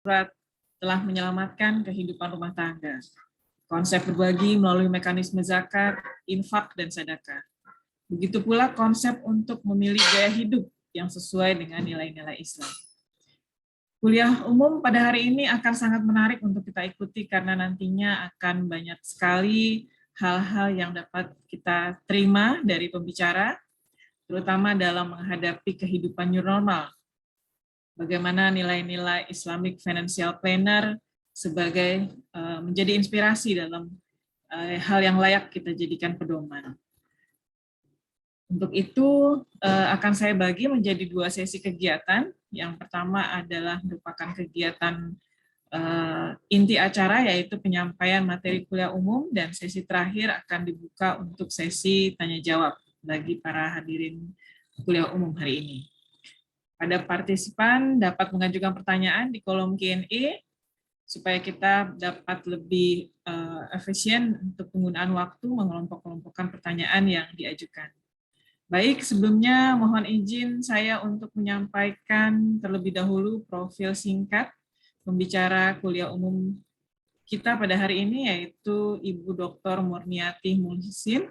telah menyelamatkan kehidupan rumah tangga. Konsep berbagi melalui mekanisme zakat, infak, dan sedekah. Begitu pula konsep untuk memilih gaya hidup yang sesuai dengan nilai-nilai Islam. Kuliah umum pada hari ini akan sangat menarik untuk kita ikuti karena nantinya akan banyak sekali hal-hal yang dapat kita terima dari pembicara, terutama dalam menghadapi kehidupan new normal. Bagaimana nilai-nilai Islamic Financial Planner sebagai menjadi inspirasi dalam hal yang layak kita jadikan pedoman. Untuk itu akan saya bagi menjadi 2 sesi kegiatan. Yang pertama adalah merupakan kegiatan inti acara, yaitu penyampaian materi kuliah umum, dan sesi terakhir akan dibuka untuk sesi tanya-jawab bagi para hadirin kuliah umum hari ini. Pada partisipan dapat mengajukan pertanyaan di kolom Q&A, supaya kita dapat lebih efisien untuk penggunaan waktu mengelompok-kelompokkan pertanyaan yang diajukan. Baik, sebelumnya mohon izin saya untuk menyampaikan terlebih dahulu profil singkat pembicara kuliah umum kita pada hari ini, yaitu Ibu Dr. Murniati Muhsin,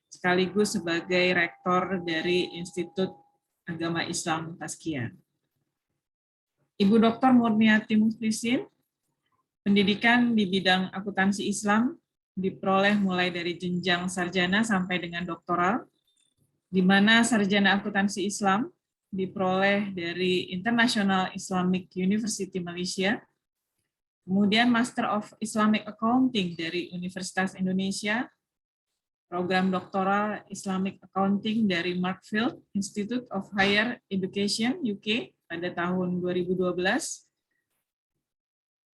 sekaligus sebagai Rektor dari Institut Agama Islam Tazkiyah. Ibu Dr. Murniati Muhsin pendidikan di bidang akuntansi Islam diperoleh mulai dari jenjang sarjana sampai dengan doktoral, di mana sarjana akuntansi Islam diperoleh dari International Islamic University Malaysia, kemudian Master of Islamic Accounting dari Universitas Indonesia, program doktoral Islamic Accounting dari Markfield Institute of Higher Education UK pada tahun 2012.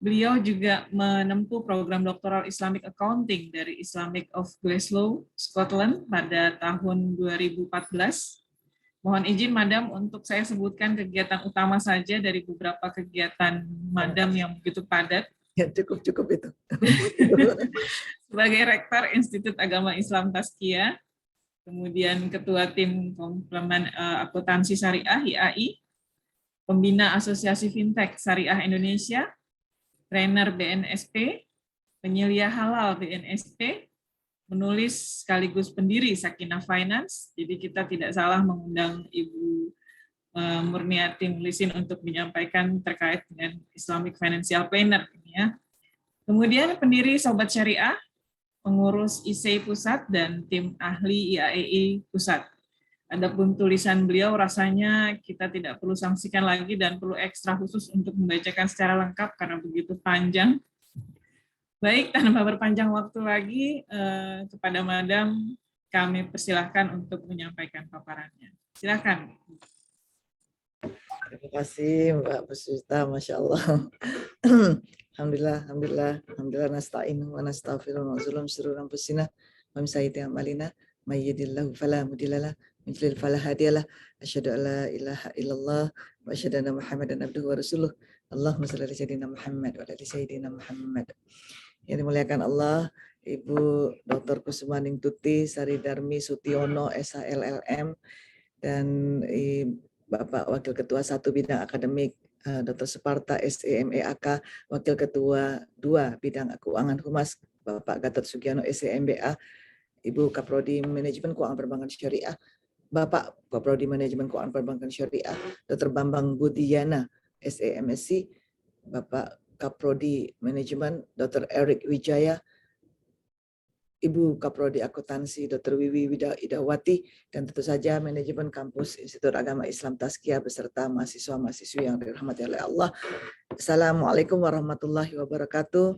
Beliau juga menempuh program doktoral Islamic Accounting dari Islamic of Glasgow, Scotland pada tahun 2014. Mohon izin, Madam, untuk saya sebutkan kegiatan utama saja dari beberapa kegiatan Madam yang begitu padat. Ya, cukup itu. Sebagai Rektor Institut Agama Islam Tazkiyah, kemudian Ketua Tim Komplemen Akuntansi Syariah (IAI), Pembina Asosiasi Fintech Syariah Indonesia, trainer BNSP, penyelia halal BNSP, menulis sekaligus pendiri Sakinah Finance. Jadi kita tidak salah mengundang Ibu Murniati Muhsin untuk menyampaikan terkait dengan Islamic Financial Planner ini ya. Kemudian pendiri Sobat Syariah, pengurus ISEI Pusat dan tim ahli IAEI Pusat. Adapun tulisan beliau rasanya kita tidak perlu saksikan lagi dan perlu ekstra khusus untuk membacakan secara lengkap karena begitu panjang. Baik, tanpa berpanjang waktu lagi, kepada Madam kami persilahkan untuk menyampaikan paparannya. Silakan. Terima kasih Mbak Pusita, Masya Allah. Alhamdulillah, nasta'in wa nastaghfiruh wa zulum syurur anfusina wa min sayyiati a'malina may yahdihillahu fala mudhillalah wa may yudlil fala hadiyalah. Asyhadu an la ilaha illallah wa asyhadu anna Muhammadan abduhu wa rasuluh. Allahumma shalli ala sayyidina Muhammad wa ala sayyidina Muhammad. Yang dimuliakan Allah, Ibu Dr. Kusumaning Tuti Sari Darmi Sutiono SHLLM, dan Bapak Wakil Ketua 1 Bidang Akademik Dr. Suparta SEMEAK, Wakil Ketua 2 Bidang Keuangan Humas Bapak Gatot Sugiono SEMBA, Ibu Kaprodi Manajemen Keuangan Perbankan Syariah, Bapak Kaprodi Manajemen Keuangan Perbankan Syariah, Dr. Bambang Budiyana SEMSC, Bapak Kaprodi Manajemen Dr. Eric Wijaya, Ibu Kaprodi Akuntansi Dr. Wiwi Idawati, dan tentu saja manajemen kampus Institut Agama Islam Tazkiyah beserta mahasiswa-mahasiswi yang dirahmati oleh Allah. Assalamualaikum warahmatullahi wabarakatuh.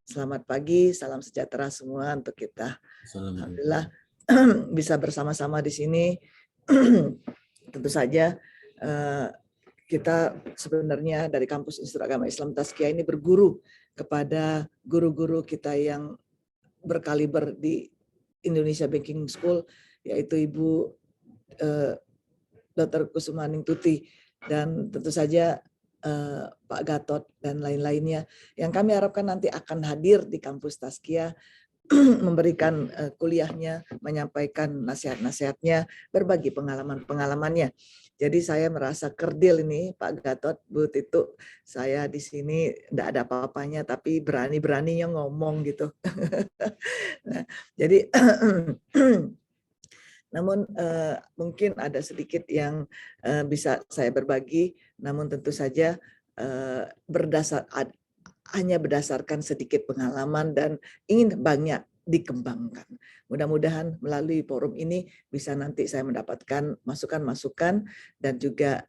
Selamat pagi, salam sejahtera semua untuk kita. Alhamdulillah bisa bersama-sama di sini. Tentu saja kita sebenarnya dari kampus Institut Agama Islam Tazkiyah ini berguru kepada guru-guru kita yang berkaliber di Indonesia Banking School, yaitu Ibu Dr. Kusumaning Tuti dan tentu saja Pak Gatot dan lain-lainnya yang kami harapkan nanti akan hadir di kampus Tazkiyah memberikan kuliahnya, menyampaikan nasihat-nasihatnya, berbagi pengalaman-pengalamannya. Jadi saya merasa kerdil ini Pak Gatot, Bu Titu, saya di sini enggak ada apa-apanya tapi berani-beraninya ngomong gitu. Nah, jadi namun mungkin ada sedikit yang bisa saya berbagi, namun tentu saja hanya berdasarkan sedikit pengalaman dan ingin banyak dikembangkan. Mudah-mudahan melalui forum ini bisa nanti saya mendapatkan masukan-masukan dan juga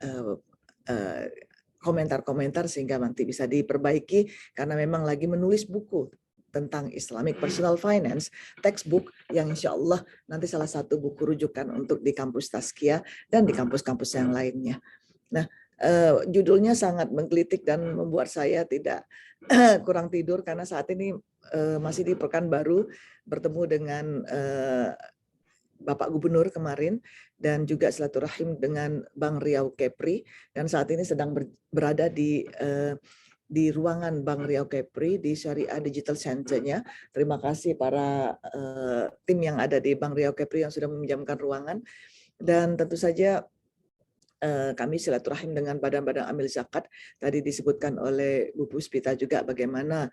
komentar-komentar sehingga nanti bisa diperbaiki, karena memang lagi menulis buku tentang Islamic Personal Finance, textbook yang insya Allah nanti salah satu buku rujukan untuk di kampus Tazkiyah dan di kampus-kampus yang lainnya. Nah, judulnya sangat menggelitik dan membuat saya tidak kurang tidur karena saat ini masih di Pekanbaru bertemu dengan Bapak Gubernur kemarin dan juga silaturahim dengan Bang Riau Kepri, dan saat ini sedang berada di ruangan Bang Riau Kepri di Syariah Digital Center-nya. Terima kasih para tim yang ada di Bang Riau Kepri yang sudah meminjamkan ruangan, dan tentu saja kami silaturahim dengan badan-badan amil zakat. Tadi disebutkan oleh Bu Puspita juga bagaimana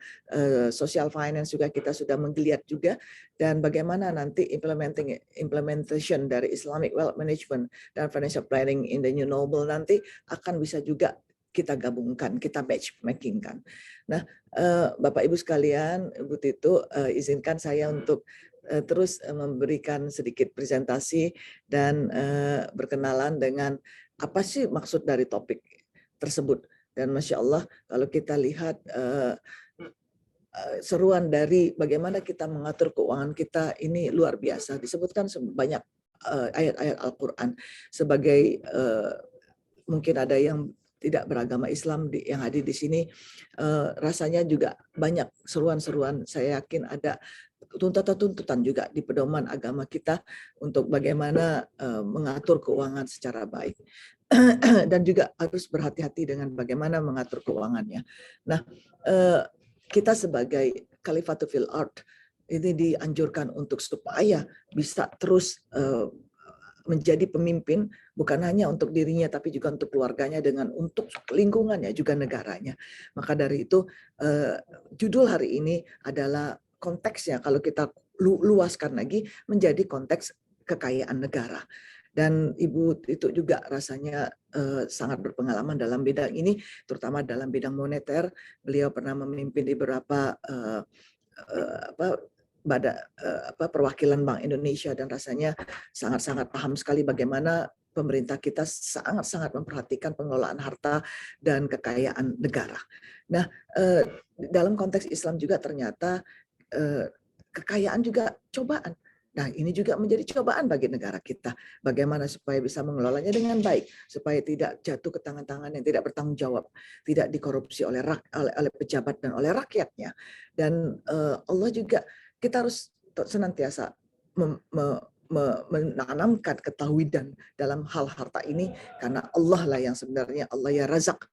social finance juga kita sudah menggeliat juga, dan bagaimana nanti implementation dari Islamic Wealth Management dan Financial Planning in the New Normal nanti akan bisa juga kita gabungkan, kita matchmakingkan. Nah, Bapak Ibu sekalian, Bu Titu, izinkan saya untuk terus memberikan sedikit presentasi dan berkenalan dengan apa sih maksud dari topik tersebut. Dan Masya Allah, kalau kita lihat seruan dari bagaimana kita mengatur keuangan kita ini luar biasa. Disebutkan banyak ayat-ayat Al-Quran sebagai mungkin ada yang tidak beragama Islam yang hadir di sini, rasanya juga banyak seruan-seruan. Saya yakin ada tuntutan-tuntutan juga di pedoman agama kita untuk bagaimana mengatur keuangan secara baik. Dan juga harus berhati-hati dengan bagaimana mengatur keuangannya. Nah, kita sebagai Khalifatul fil Ard ini dianjurkan untuk supaya bisa terus menjadi pemimpin, bukan hanya untuk dirinya tapi juga untuk keluarganya, dengan untuk lingkungannya juga negaranya. Maka dari itu judul hari ini adalah konteksnya, kalau kita luaskan lagi menjadi konteks kekayaan negara. Dan Ibu itu juga rasanya sangat berpengalaman dalam bidang ini, terutama dalam bidang moneter. Beliau pernah memimpin di beberapa perwakilan Bank Indonesia, dan rasanya sangat-sangat paham sekali bagaimana pemerintah kita sangat-sangat memperhatikan pengelolaan harta dan kekayaan negara. Nah, dalam konteks Islam juga ternyata kekayaan juga cobaan. Nah, ini juga menjadi cobaan bagi negara kita. Bagaimana supaya bisa mengelolanya dengan baik, supaya tidak jatuh ke tangan-tangan yang tidak bertanggung jawab, tidak dikorupsi oleh pejabat dan oleh rakyatnya. Dan Allah juga, kita harus senantiasa menanamkan ketahuidan dalam hal harta ini, karena Allah lah yang sebenarnya, Allah ya Razak,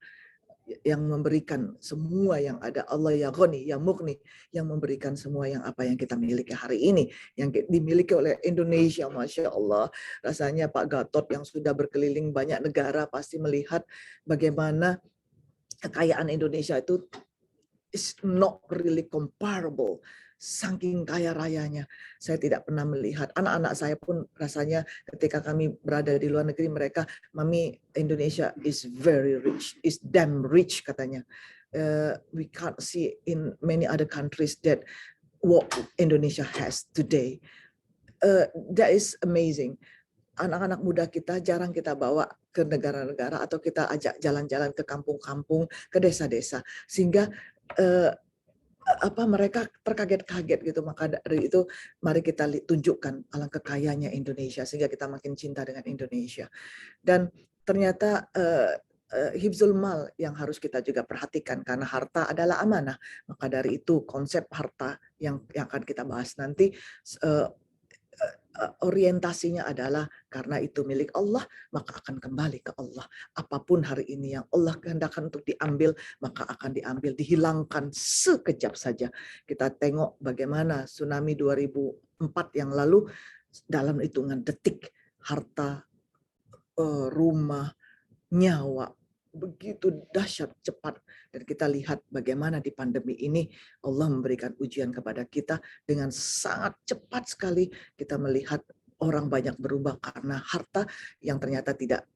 yang memberikan semua yang ada, Allah ya Ghani, ya Mughni, yang memberikan semua yang apa yang kita miliki hari ini, yang dimiliki oleh Indonesia. Masya Allah, rasanya Pak Gatot yang sudah berkeliling banyak negara pasti melihat bagaimana kekayaan Indonesia itu is not really comparable. Saking kaya rayanya, saya tidak pernah melihat. Anak-anak saya pun rasanya ketika kami berada di luar negeri, mereka, Mami, Indonesia is very rich, is damn rich katanya. We can't see in many other countries that what Indonesia has today. That is amazing. Anak-anak muda kita jarang kita bawa ke negara-negara atau kita ajak jalan-jalan ke kampung-kampung, ke desa-desa, sehingga mereka terkaget-kaget gitu. Maka dari itu mari kita tunjukkan alangkah kayanya Indonesia sehingga kita makin cinta dengan Indonesia. Dan ternyata hifzul mal yang harus kita juga perhatikan, karena harta adalah amanah. Maka dari itu konsep harta yang akan kita bahas nanti, orientasinya adalah karena itu milik Allah, maka akan kembali ke Allah. Apapun hari ini yang Allah kehendakkan untuk diambil, maka akan diambil, dihilangkan sekejap saja. Kita tengok bagaimana tsunami 2004 yang lalu, dalam hitungan detik harta, rumah, nyawa begitu dahsyat cepat, dan kita lihat bagaimana di pandemi ini Allah memberikan ujian kepada kita dengan sangat cepat sekali. Kita melihat orang banyak berubah karena harta yang ternyata tidak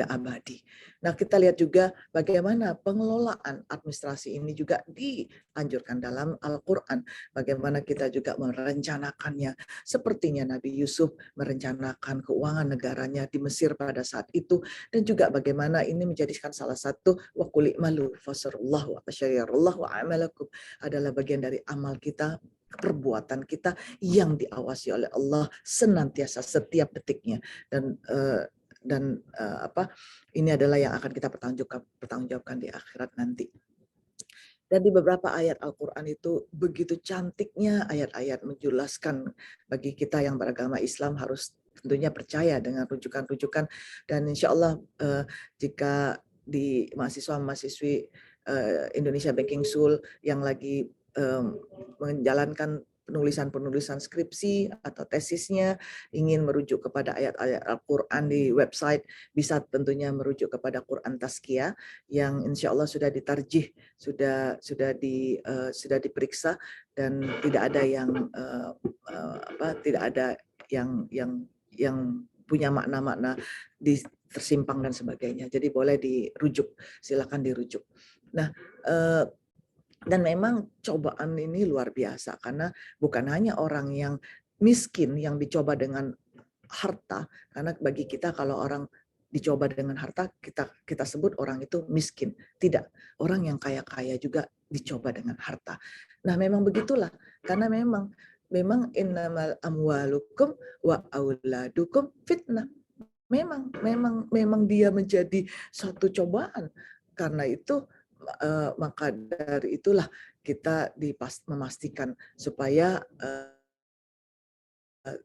abadi. Nah, kita lihat juga bagaimana pengelolaan administrasi ini juga dianjurkan dalam Al-Qur'an. Bagaimana kita juga merencanakannya. Sepertinya Nabi Yusuf merencanakan keuangan negaranya di Mesir pada saat itu, dan juga bagaimana ini menjadikan salah satu waqul i'malu fasarallahu wa asyarallahu wa amalakum, adalah bagian dari amal kita, perbuatan kita yang diawasi oleh Allah senantiasa setiap detiknya, dan ini adalah yang akan kita pertanggungjawabkan di akhirat nanti. Dan di beberapa ayat Al-Quran itu begitu cantiknya ayat-ayat menjelaskan bagi kita yang beragama Islam harus tentunya percaya dengan rujukan-rujukan, dan insya Allah jika di mahasiswa-mahasiswi Indonesia Banking School yang lagi menjalankan penulisan skripsi atau tesisnya ingin merujuk kepada ayat-ayat Al-Quran di website, bisa tentunya merujuk kepada Quran Tazkiyah yang insya Allah sudah ditarjih, sudah diperiksa, dan tidak ada yang punya makna-makna tersimpang dan sebagainya. Jadi boleh dirujuk, silakan dirujuk. Nah, dan memang cobaan ini luar biasa, karena bukan hanya orang yang miskin yang dicoba dengan harta, karena bagi kita kalau orang dicoba dengan harta, kita sebut orang itu miskin. Tidak, orang yang kaya-kaya juga dicoba dengan harta. Nah, memang begitulah, karena memang innamal amwalukum wa auladukum fitnah. Memang dia menjadi suatu cobaan. Karena itu maka dari itulah kita memastikan supaya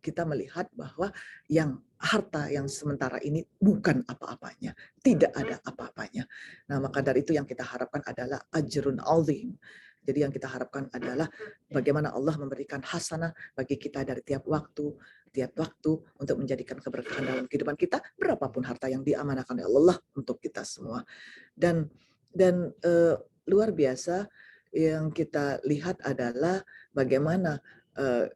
kita melihat bahwa yang harta yang sementara ini bukan apa-apanya, tidak ada apa-apanya. Nah, maka dari itu yang kita harapkan adalah ajrun azim. Jadi yang kita harapkan adalah bagaimana Allah memberikan hasanah bagi kita dari tiap waktu untuk menjadikan keberkahan dalam kehidupan kita, berapapun harta yang diamanahkan oleh Allah untuk kita semua. Dan luar biasa yang kita lihat adalah bagaimana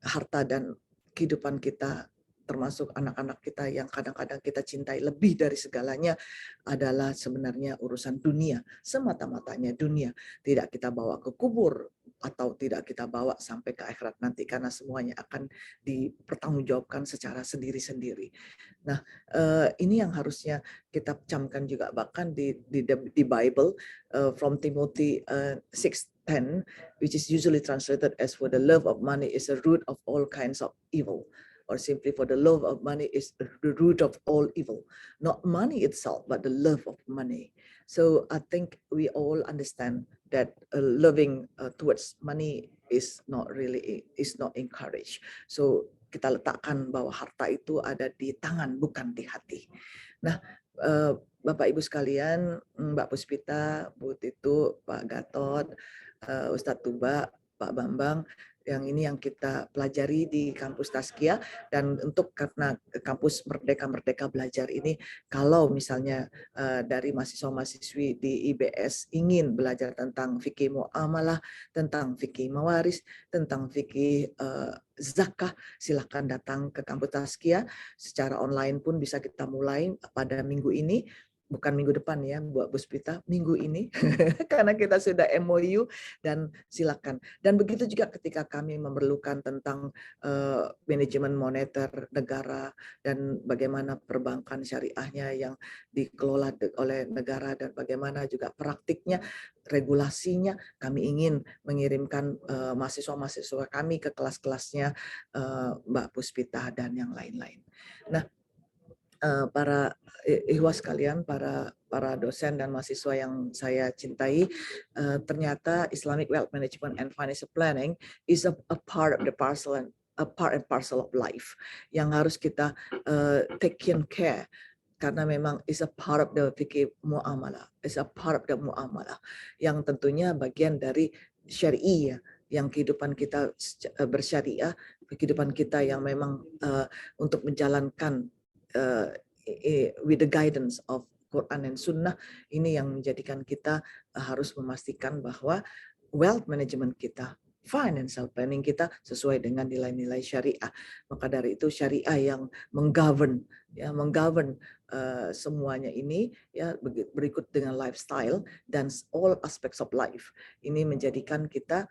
harta dan kehidupan kita, termasuk anak-anak kita yang kadang-kadang kita cintai lebih dari segalanya, adalah sebenarnya urusan dunia, semata-matanya dunia. Tidak kita bawa ke kubur atau tidak kita bawa sampai ke akhirat nanti, karena semuanya akan dipertanggungjawabkan secara sendiri-sendiri. Nah, ini yang harusnya kita camkan juga, bahkan di Bible, from Timothy 6:10, which is usually translated as for the love of money is a root of all kinds of evil, or simply for the love of money is the root of all evil. Not money itself, but the love of money. So I think we all understand that loving towards money is not encouraged. So kita letakkan bahwa harta itu ada di tangan, bukan di hati. Nah, Bapak Ibu sekalian, Mbak Puspita, Bu Titu, Pak Gatot, Ustadz Tuba, Pak Bambang, yang ini yang kita pelajari di kampus Tazkiyah. Dan untuk karena kampus Merdeka Belajar ini, kalau misalnya dari mahasiswa-mahasiswi di IBS ingin belajar tentang fikih muamalah, tentang fikih mawaris, tentang fikih zakah, silakan datang ke kampus Tazkiyah. Secara online pun bisa kita mulai pada minggu ini. Bukan minggu depan ya, buat Bu Spita, minggu ini, karena kita sudah MOU, dan silakan. Dan begitu juga ketika kami memerlukan tentang manajemen moneter negara dan bagaimana perbankan syariahnya yang dikelola oleh negara, dan bagaimana juga praktiknya, regulasinya, kami ingin mengirimkan mahasiswa-mahasiswa kami ke kelas-kelasnya Mbak Puspita dan yang lain-lain. Nah, para ikhwas sekalian, para dosen dan mahasiswa yang saya cintai, ternyata Islamic Wealth Management and Financial Planning is a part of the parcel and a part and parcel of life yang harus kita take care, karena memang is a part of the fikih muamalah, is a part of the muamalah yang tentunya bagian dari syariah, yang kehidupan kita bersyariah, kehidupan kita yang memang untuk menjalankan with the guidance of Quran dan Sunnah, ini yang menjadikan kita harus memastikan bahwa wealth management kita, financial planning kita sesuai dengan nilai-nilai syariah. Maka dari itu syariah yang menggovern semuanya ini, ya, berikut dengan lifestyle dan all aspects of life. Ini menjadikan kita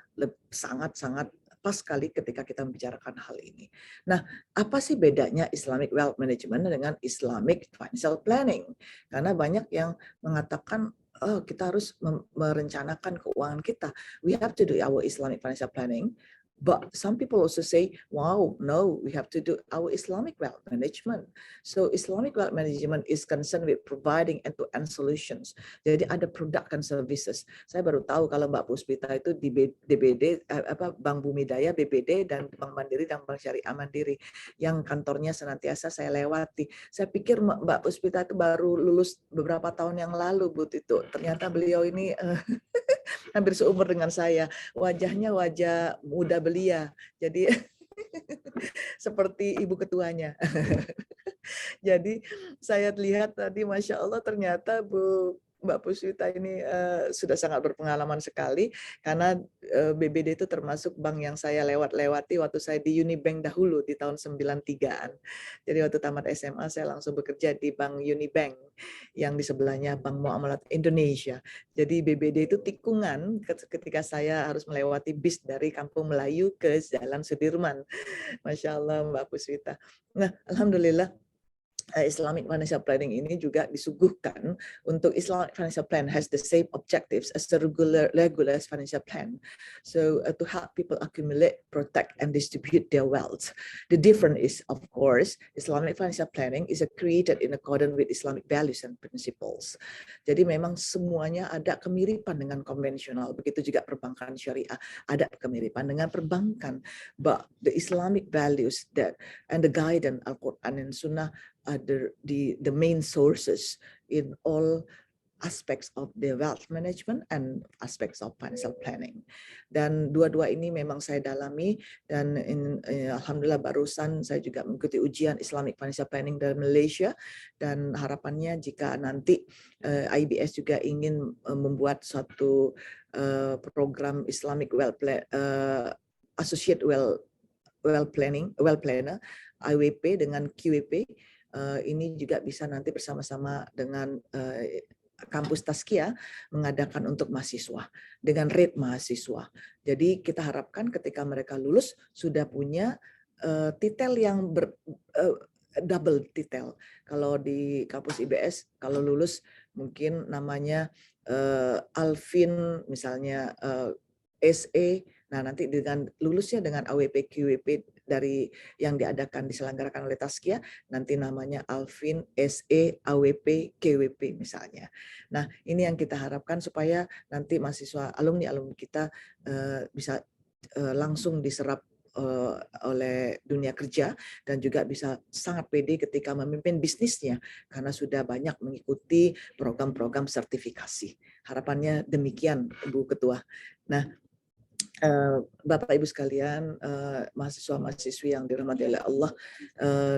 sangat-sangat pas sekali ketika kita membicarakan hal ini. Nah, apa sih bedanya Islamic Wealth Management dengan Islamic Financial Planning? Karena banyak yang mengatakan, oh, kita harus merencanakan keuangan kita. We have to do our Islamic financial planning. But some people also say, wow, no, we have to do our Islamic wealth management. So Islamic wealth management is concerned with providing end-to-end solutions. Jadi ada product and services. Saya baru tahu kalau Mbak Puspita itu di DBD, Bank Bumi Daya, BBD, dan Bank Mandiri dan Bank Syariah Mandiri, yang kantornya senantiasa saya lewati. Saya pikir Mbak Puspita itu baru lulus beberapa tahun yang lalu, Bu Tito. Ternyata beliau ini hampir seumur dengan saya. Wajahnya wajah muda belia. Jadi seperti ibu ketuanya. Jadi saya lihat tadi, Masya Allah, ternyata Mbak Puspita ini sudah sangat berpengalaman sekali, karena BBD itu termasuk bank yang saya lewati waktu saya di Unibank dahulu di tahun 93-an. Jadi waktu tamat SMA saya langsung bekerja di Bank Unibank yang di sebelahnya Bank Muamalat Indonesia. Jadi BBD itu tikungan ketika saya harus melewati bis dari Kampung Melayu ke Jalan Sudirman. Masya Allah, Mbak Puspita. Nah, alhamdulillah, Islamic financial planning ini juga disuguhkan untuk Islamic financial plan has the same objectives as the regular financial plan. So to help people accumulate, protect, and distribute their wealth. The difference is, of course, Islamic financial planning is created in accordance with Islamic values and principles. Jadi memang semuanya ada kemiripan dengan konvensional. Begitu juga perbankan syariah ada kemiripan dengan perbankan. But the Islamic values that and the guidance Al-Quran and Sunnah are the main sources in all aspects of the wealth management and aspects of financial planning. Dan dua-dua ini memang saya dalami, dan alhamdulillah barusan saya juga mengikuti ujian Islamic Financial Planning dari Malaysia, dan harapannya jika nanti IBS juga ingin membuat suatu program Islamic Wealth Associate Wealth Planner IWP dengan QWP, ini juga bisa nanti bersama-sama dengan kampus Tazkiyah mengadakan untuk mahasiswa dengan rate mahasiswa. Jadi kita harapkan ketika mereka lulus sudah punya titel yang double titel. Kalau di kampus IBS kalau lulus mungkin namanya Alvin misalnya SE. Nah, nanti dengan lulusnya dengan AWP QWP dari yang diselenggarakan oleh Tazkiyah, nanti namanya Alvin SE AWP KWP misalnya. Nah, ini yang kita harapkan supaya nanti mahasiswa alumni kita bisa langsung diserap oleh dunia kerja, dan juga bisa sangat pede ketika memimpin bisnisnya karena sudah banyak mengikuti program-program sertifikasi. Harapannya demikian, Bu Ketua. Nah, Bapak Ibu sekalian, mahasiswa-mahasiswi yang dirahmati oleh Allah,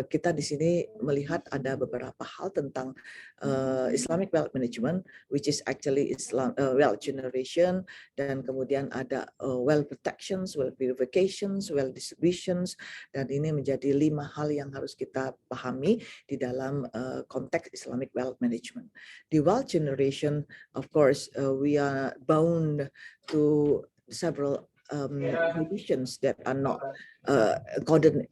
kita di sini melihat ada beberapa hal tentang Islamic Wealth Management, which is actually wealth generation, dan kemudian ada wealth protections, wealth purifications, wealth distributions, dan ini menjadi 5 hal yang harus kita pahami di dalam konteks Islamic Wealth Management. Di wealth generation, of course, we are bound to several traditions that are not according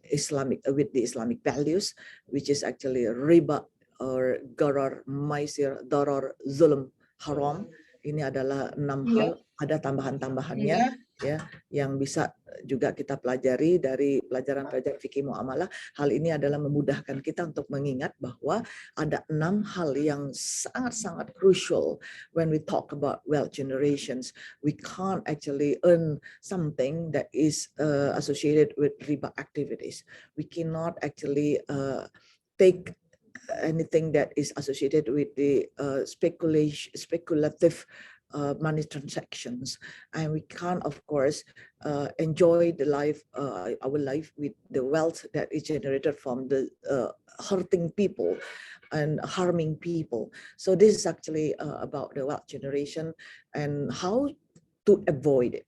with the Islamic values, which is actually riba or gharar, maisir, darar, zulm, haram. Ini adalah 6 hal, ada tambahan-tambahannya ya yang bisa juga kita pelajari dari pelajaran-pelajaran fikih muamalah. Hal ini adalah memudahkan kita untuk mengingat bahwa ada 6 hal yang sangat-sangat crucial when we talk about wealth generations. We can't actually earn something that is associated with riba activities. We cannot actually take anything that is associated with the speculative money transactions, and we can't, of course, enjoy the life, our life with the wealth that is generated from the hurting people and harming people. So this is actually about the wealth generation and how to avoid it.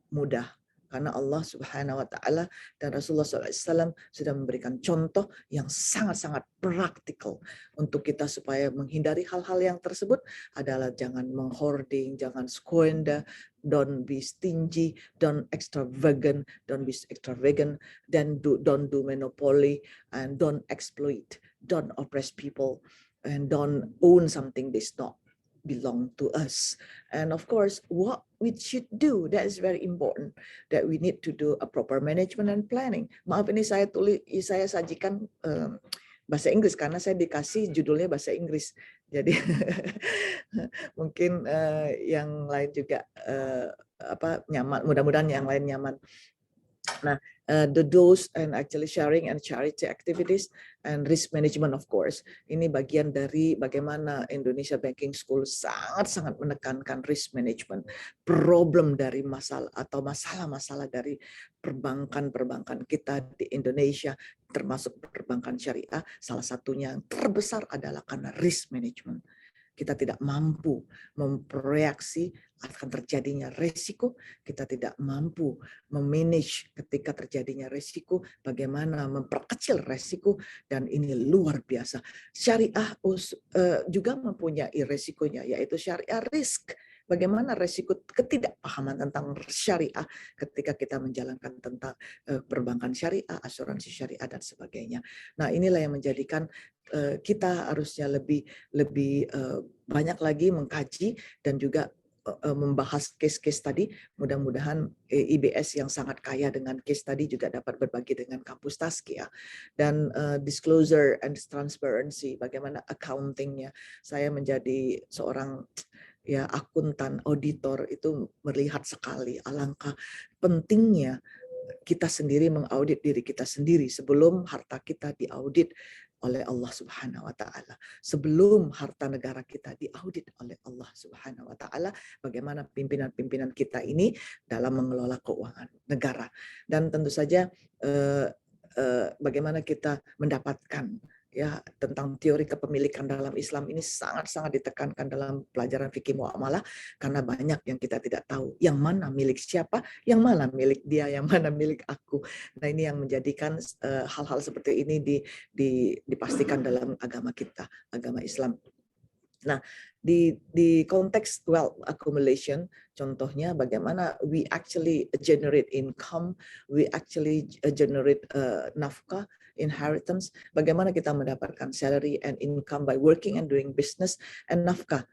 Mudah, karena Allah Subhanahu wa Ta'ala dan Rasulullah SAW sudah memberikan contoh yang sangat-sangat praktikal untuk kita supaya menghindari hal-hal yang tersebut adalah jangan menghoarding, jangan squander, don't be stingy, don't extravagant, then don't do monopoly, and don't exploit, don't oppress people, and don't own something that's not belong to us. And of course, what we should do, that is very important, that we need to do a proper management and planning. Maaf, ini saya sajikan bahasa Inggris karena saya dikasih judulnya bahasa Inggris. Jadi mungkin yang lain juga nyaman, mudah-mudahan yang lain nyaman. Nah, the do's and actually sharing and charity activities and risk management, of course. Ini bagian dari bagaimana Indonesia Banking School sangat-sangat menekankan risk management. Problem dari masalah-masalah dari perbankan kita di Indonesia, termasuk perbankan syariah, salah satunya yang terbesar adalah karena risk management. Kita tidak mampu memproyeksi akan terjadinya resiko, kita tidak mampu memanage ketika terjadinya resiko, bagaimana memperkecil resiko, dan ini luar biasa. Syariah juga mempunyai resikonya, yaitu syariah risk. Bagaimana resiko ketidakpahaman tentang syariah ketika kita menjalankan tentang perbankan syariah, asuransi syariah, dan sebagainya. Nah, inilah yang menjadikan kita harusnya lebih banyak lagi mengkaji dan juga membahas case-case tadi. Mudah-mudahan IBS yang sangat kaya dengan case tadi juga dapat berbagi dengan kampus Tazkiyah. Dan disclosure and transparency, bagaimana accountingnya. Saya menjadi seorang akuntan, auditor, itu melihat sekali alangkah pentingnya kita sendiri mengaudit diri kita sendiri sebelum harta kita diaudit oleh Allah Subhanahu wa Ta'ala. Sebelum harta negara kita diaudit oleh Allah Subhanahu wa Ta'ala, bagaimana pimpinan-pimpinan kita ini dalam mengelola keuangan negara. Dan tentu saja bagaimana kita mendapatkan tentang teori kepemilikan dalam Islam ini sangat-sangat ditekankan dalam pelajaran fikih muamalah, karena banyak yang kita tidak tahu, yang mana milik siapa, yang mana milik dia, yang mana milik aku. Nah, ini yang menjadikan hal-hal seperti ini dipastikan dalam agama kita, agama Islam. Nah, di konteks wealth accumulation, contohnya bagaimana we actually generate income, we actually generate nafkah, inheritance, bagaimana kita mendapatkan salary and income by working and doing business, and nafkah.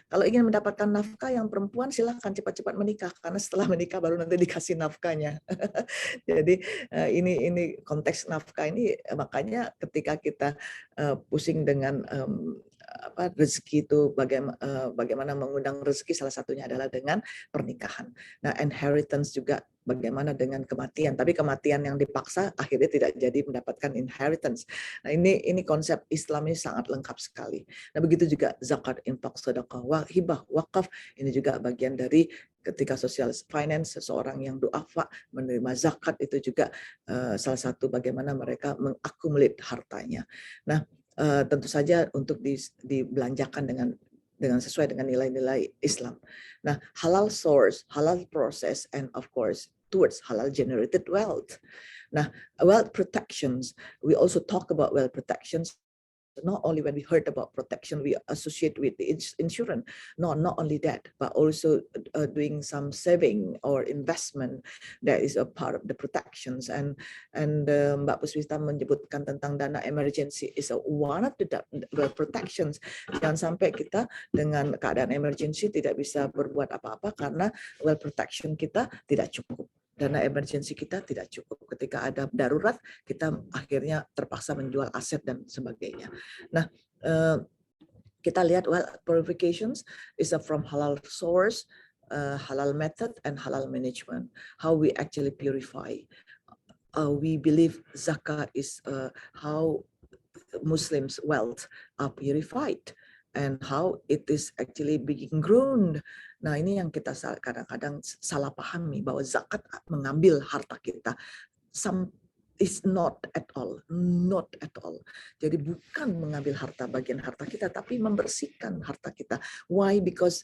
Kalau ingin mendapatkan nafkah yang perempuan, silahkan cepat-cepat menikah, karena setelah menikah baru nanti dikasih nafkahnya. Jadi ini konteks nafkah ini, makanya ketika kita pusing dengan rezeki itu, bagaimana mengundang rezeki, salah satunya adalah dengan pernikahan. Nah, inheritance juga bagaimana dengan kematian, tapi kematian yang dipaksa akhirnya tidak jadi mendapatkan inheritance. Nah, ini konsep Islam ini sangat lengkap sekali. Nah, begitu juga zakat, infak, sedekah, hibah, wakaf, ini juga bagian dari ketika social finance, seseorang yang duafa menerima zakat, itu juga salah satu bagaimana mereka mengakumulit hartanya. Nah, tentu saja untuk dibelanjakan dengan sesuai dengan nilai-nilai Islam. Nah, halal source, halal process, and of course towards halal generated wealth. Nah, wealth protections, we also talk about wealth protections. Not only when we heard about protection, we associate with the insurance. Not only that, but also doing some saving or investment that is a part of the protections. And Mbak Puswita menyebutkan tentang dana emergency is one of the protections. Jangan sampai kita dengan keadaan emergency tidak bisa berbuat apa-apa karena wealth protection kita tidak cukup. Dana emergency kita tidak cukup. Ketika ada darurat, kita akhirnya terpaksa menjual aset dan sebagainya. Nah, kita lihat wealth purifications is from halal source, halal method, and halal management. How we actually purify. We believe zakah is how Muslims' wealth are purified. and how it is actually being grown. Nah, ini yang kita kadang-kadang salah pahami, bahwa zakat mengambil harta kita. Is not at all, not at all. Jadi bukan mengambil bagian harta kita, tapi membersihkan harta kita. Why? Because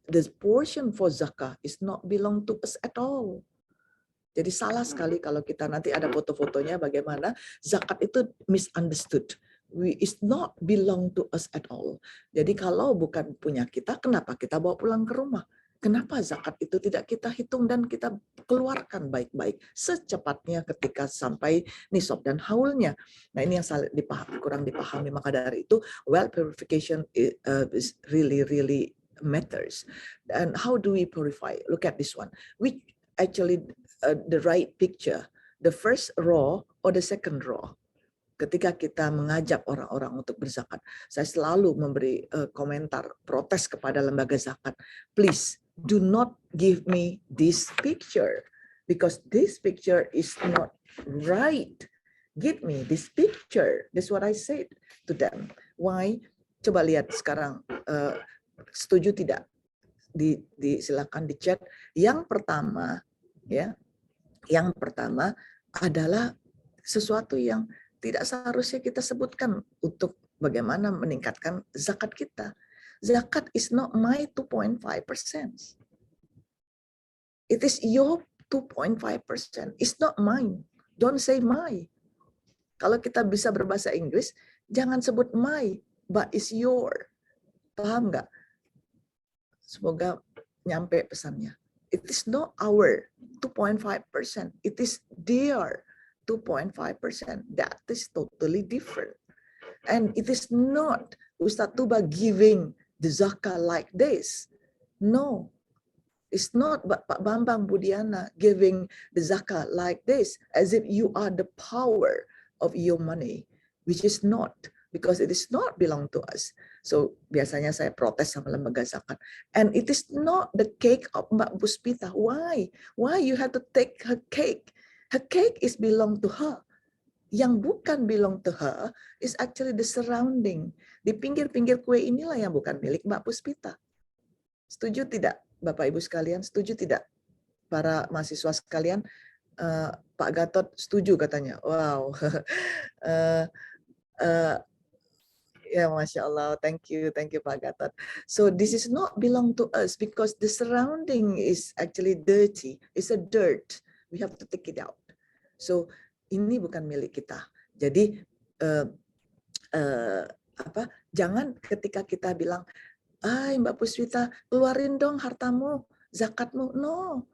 the portion for zakah is not belong to us at all. Jadi salah sekali kalau kita nanti ada foto-fotonya bagaimana zakat itu misunderstood. It's not belong to us at all. Jadi kalau bukan punya kita, kenapa kita bawa pulang ke rumah? Kenapa zakat itu tidak kita hitung dan kita keluarkan baik-baik secepatnya ketika sampai nisab dan haulnya? Nah, ini yang kurang dipahami. Maka dari itu, wealth purification is really matters. And how do we purify? Look at this one. We actually the right picture, the first row or the second row. Ketika kita mengajak orang-orang untuk berzakat, saya selalu memberi komentar, protes kepada lembaga zakat. Please do not give me this picture because this picture is not right. Give me this picture. That's what I said to them. Why? Coba lihat sekarang, setuju tidak? Silakan di chat. Yang pertama, ya, yang pertama adalah sesuatu yang tidak seharusnya kita sebutkan untuk bagaimana meningkatkan zakat kita. Zakat is not my 2.5%. It is your 2.5%. It's not mine. Don't say my. Kalau kita bisa berbahasa Inggris, jangan sebut my, but it's your. Paham nggak? Semoga nyampe pesannya. It is not our 2.5%. It is their 2.5%. That is totally different. And it is not Ustaz Tuba giving the zakah like this. No. It's not Pak Bambang Budiana giving the zakah like this, as if you are the power of your money, which is not, because it is not belong to us. So biasanya saya protes sama lembaga zakat. And it is not the cake of Mbak Puspita. Why? Why you have to take her cake? Her cake is belong to her. Yang bukan belong to her is actually the surrounding. Di pinggir-pinggir kue inilah yang bukan milik Mbak Puspita. Setuju tidak, Bapak Ibu sekalian? Setuju tidak, para mahasiswa sekalian? Pak Gatot setuju katanya. Wow. Ya, Masya Allah. Thank you Pak Gatot. So this is not belong to us because the surrounding is actually dirty. It's a dirt. We have to take it out. So ini bukan milik kita. Jadi jangan ketika kita bilang, Mbak Puspita, keluarin dong hartamu, zakatmu. No,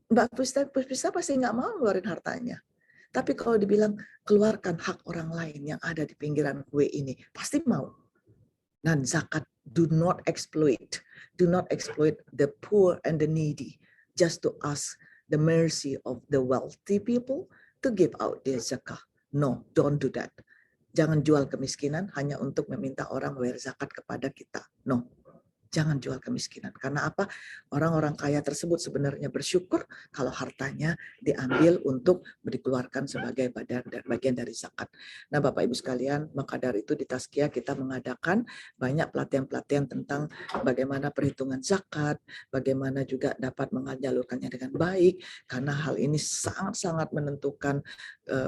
Mbak Puspita pasti nggak mau keluarin hartanya. Tapi kalau dibilang keluarkan hak orang lain yang ada di pinggiran kue ini, pasti mau. Dan zakat, do not exploit the poor and the needy, just to ask the mercy of the wealthy people to give out their zakah. No, don't do that. Jangan jual kemiskinan hanya untuk meminta orang bayar zakat kepada kita. No. Jangan jual kemiskinan. Karena apa? Orang-orang kaya tersebut sebenarnya bersyukur kalau hartanya diambil untuk dikeluarkan sebagai bagian dari zakat. Nah, Bapak Ibu sekalian, maka dari itu di Tazkiyah kita mengadakan banyak pelatihan-pelatihan tentang bagaimana perhitungan zakat, bagaimana juga dapat menjalurkannya dengan baik, karena hal ini sangat-sangat menentukan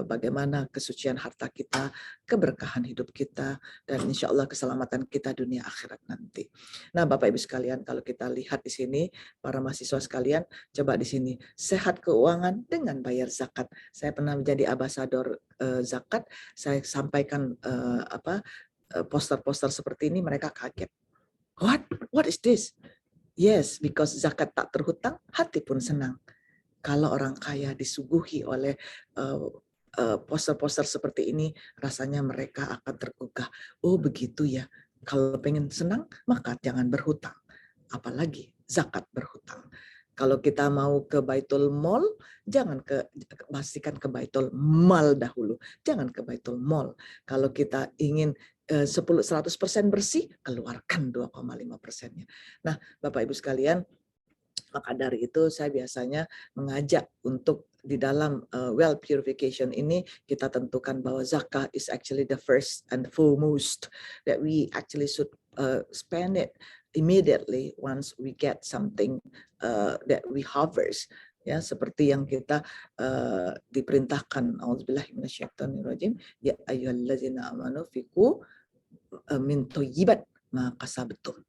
bagaimana kesucian harta kita, keberkahan hidup kita, dan insya Allah keselamatan kita dunia akhirat nanti. Nah, Bapak Ibu sekalian, kalau kita lihat di sini, para mahasiswa sekalian, coba di sini, sehat keuangan dengan bayar zakat. Saya pernah menjadi ambasador zakat, saya sampaikan poster-poster seperti ini, mereka kaget. What is this? Yes, because zakat tak terhutang, hati pun senang. Kalau orang kaya disuguhi oleh poster-poster seperti ini, rasanya mereka akan tergugah. Oh begitu ya. Kalau pengen senang, maka jangan berhutang. Apalagi zakat berhutang. Kalau kita mau ke Baitul Mal, jangan pastikan ke Baitul Mal dahulu. Jangan ke Baitul Mal. Kalau kita ingin 100% bersih, keluarkan 2,5%-nya. Nah, Bapak Ibu sekalian, maka dari itu saya biasanya mengajak untuk di dalam wealth purification ini kita tentukan bahwa zakah is actually the first and foremost that we actually should spend it immediately once we get something that we harvest. Ya, seperti yang kita diperintahkan, auzubillahi minasyaitonirrajim, ya ayyuhallazina amanu fiqhu min thayyibat ma kasabtum.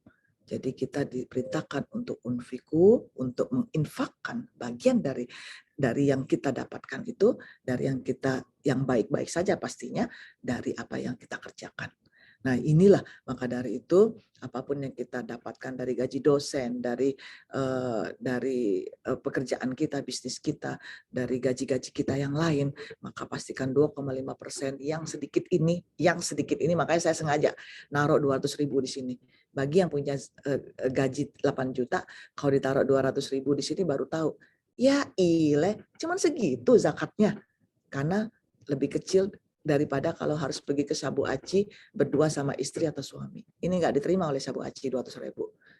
Jadi kita diperintahkan untuk unfiku, untuk menginfakkan bagian dari yang kita dapatkan itu, dari yang baik-baik saja pastinya, dari apa yang kita kerjakan. Nah inilah, maka dari itu apapun yang kita dapatkan dari gaji dosen, dari pekerjaan kita, bisnis kita, dari gaji-gaji kita yang lain, maka pastikan 2,5% yang sedikit ini, makanya saya sengaja naruh 200.000 di sini. Bagi yang punya gaji 8 juta, kalau ditaruh 200.000 di sini baru tahu, ya cuman segitu zakatnya, karena lebih kecil daripada kalau harus pergi ke Sabu Aci berdua sama istri atau suami. Ini nggak diterima oleh Sabu Aci 200.000,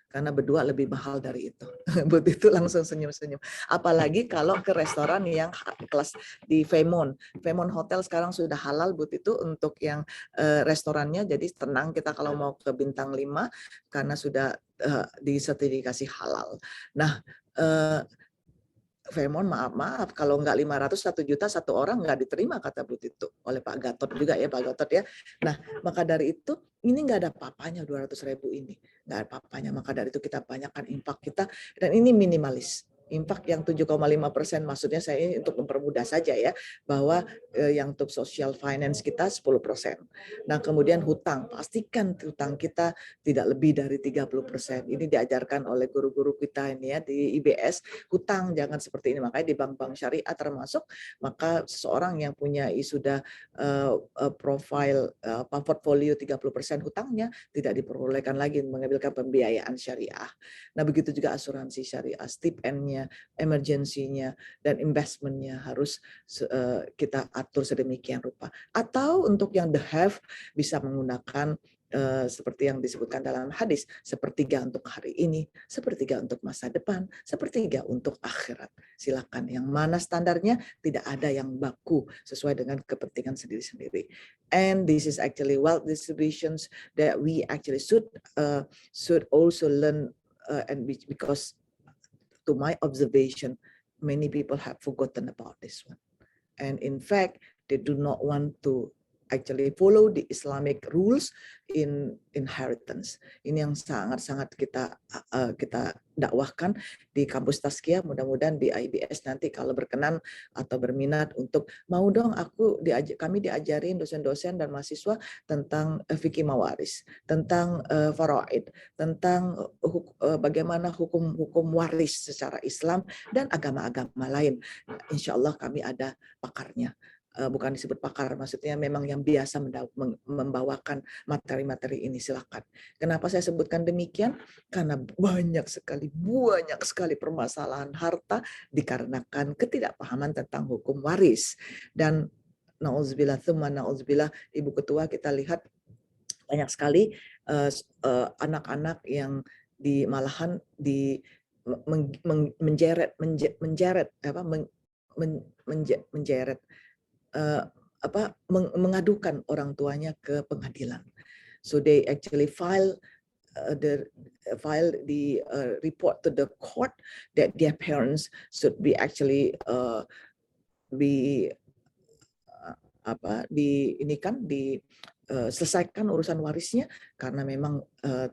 karena berdua lebih mahal dari itu. But itu langsung senyum-senyum. Apalagi kalau ke restoran yang kelas di Fairmont Hotel sekarang sudah halal, But itu untuk yang restorannya, jadi tenang kita kalau mau ke bintang 5 karena sudah disertifikasi halal. Nah, Fairmont maaf kalau nggak 500 1 juta satu orang nggak diterima kata But itu oleh Pak Gatot juga ya, Pak Gatot ya. Nah maka dari itu ini nggak ada papanya 200.000 ini, nggak ada papanya. Maka dari itu kita banyakkan infak kita, dan ini minimalis. Infak yang 7,5% maksudnya saya untuk mempermudah saja ya, bahwa yang untuk social finance kita 10%. Nah kemudian hutang, pastikan hutang kita tidak lebih dari 30%. Ini diajarkan oleh guru-guru kita ini ya di IBS, hutang jangan seperti ini. Makanya di bank-bank syariah termasuk, maka seseorang yang punya sudah profile portfolio 30% hutangnya tidak diperbolehkan lagi mengambilkan pembiayaan syariah. Nah begitu juga asuransi syariah, stipendnya, emergensinya, dan investmentnya harus kita atur sedemikian rupa. Atau untuk yang the have bisa menggunakan seperti yang disebutkan dalam hadis, sepertiga untuk hari ini, sepertiga untuk masa depan, sepertiga untuk akhirat. Silakan, yang mana standarnya tidak ada yang baku sesuai dengan kepentingan sendiri-sendiri. And this is actually wealth distributions that we actually should also learn, and because to my observation, many people have forgotten about this one. And in fact, they do not want to actually follow the Islamic rules in inheritance. Ini yang sangat-sangat kita dakwahkan di kampus Tazkiyah. Mudah-mudahan di IBS nanti kalau berkenan atau berminat untuk mau dong kami diajarin dosen-dosen dan mahasiswa tentang fikih mawaris, tentang faraid, tentang bagaimana hukum waris secara Islam dan agama-agama lain. Insya Allah kami ada pakarnya. Bukan disebut pakar, maksudnya memang yang biasa membawakan materi-materi ini, silakan. Kenapa saya sebutkan demikian? Karena banyak sekali permasalahan harta dikarenakan ketidakpahaman tentang hukum waris. Dan na'udzubillah, Ibu Ketua, kita lihat banyak sekali anak-anak yang malahan mengadukan orang tuanya ke pengadilan. So they actually file the report to the court that their parents should be actually selesaikan urusan warisnya karena memang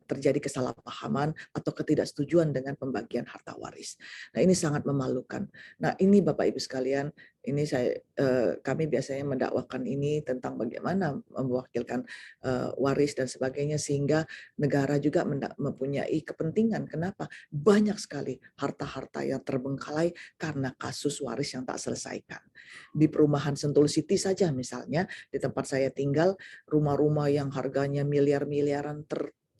terjadi kesalahpahaman atau ketidaksetujuan dengan pembagian harta waris. Nah ini sangat memalukan. Nah ini Bapak Ibu sekalian, ini kami biasanya mendakwakan ini tentang bagaimana mewakilkan waris dan sebagainya, sehingga negara juga mempunyai kepentingan. Kenapa? Banyak sekali harta-harta yang terbengkalai karena kasus waris yang tak selesaikan. Di perumahan Sentul City saja misalnya, di tempat saya tinggal, rumah-rumah yang harganya miliar-miliaran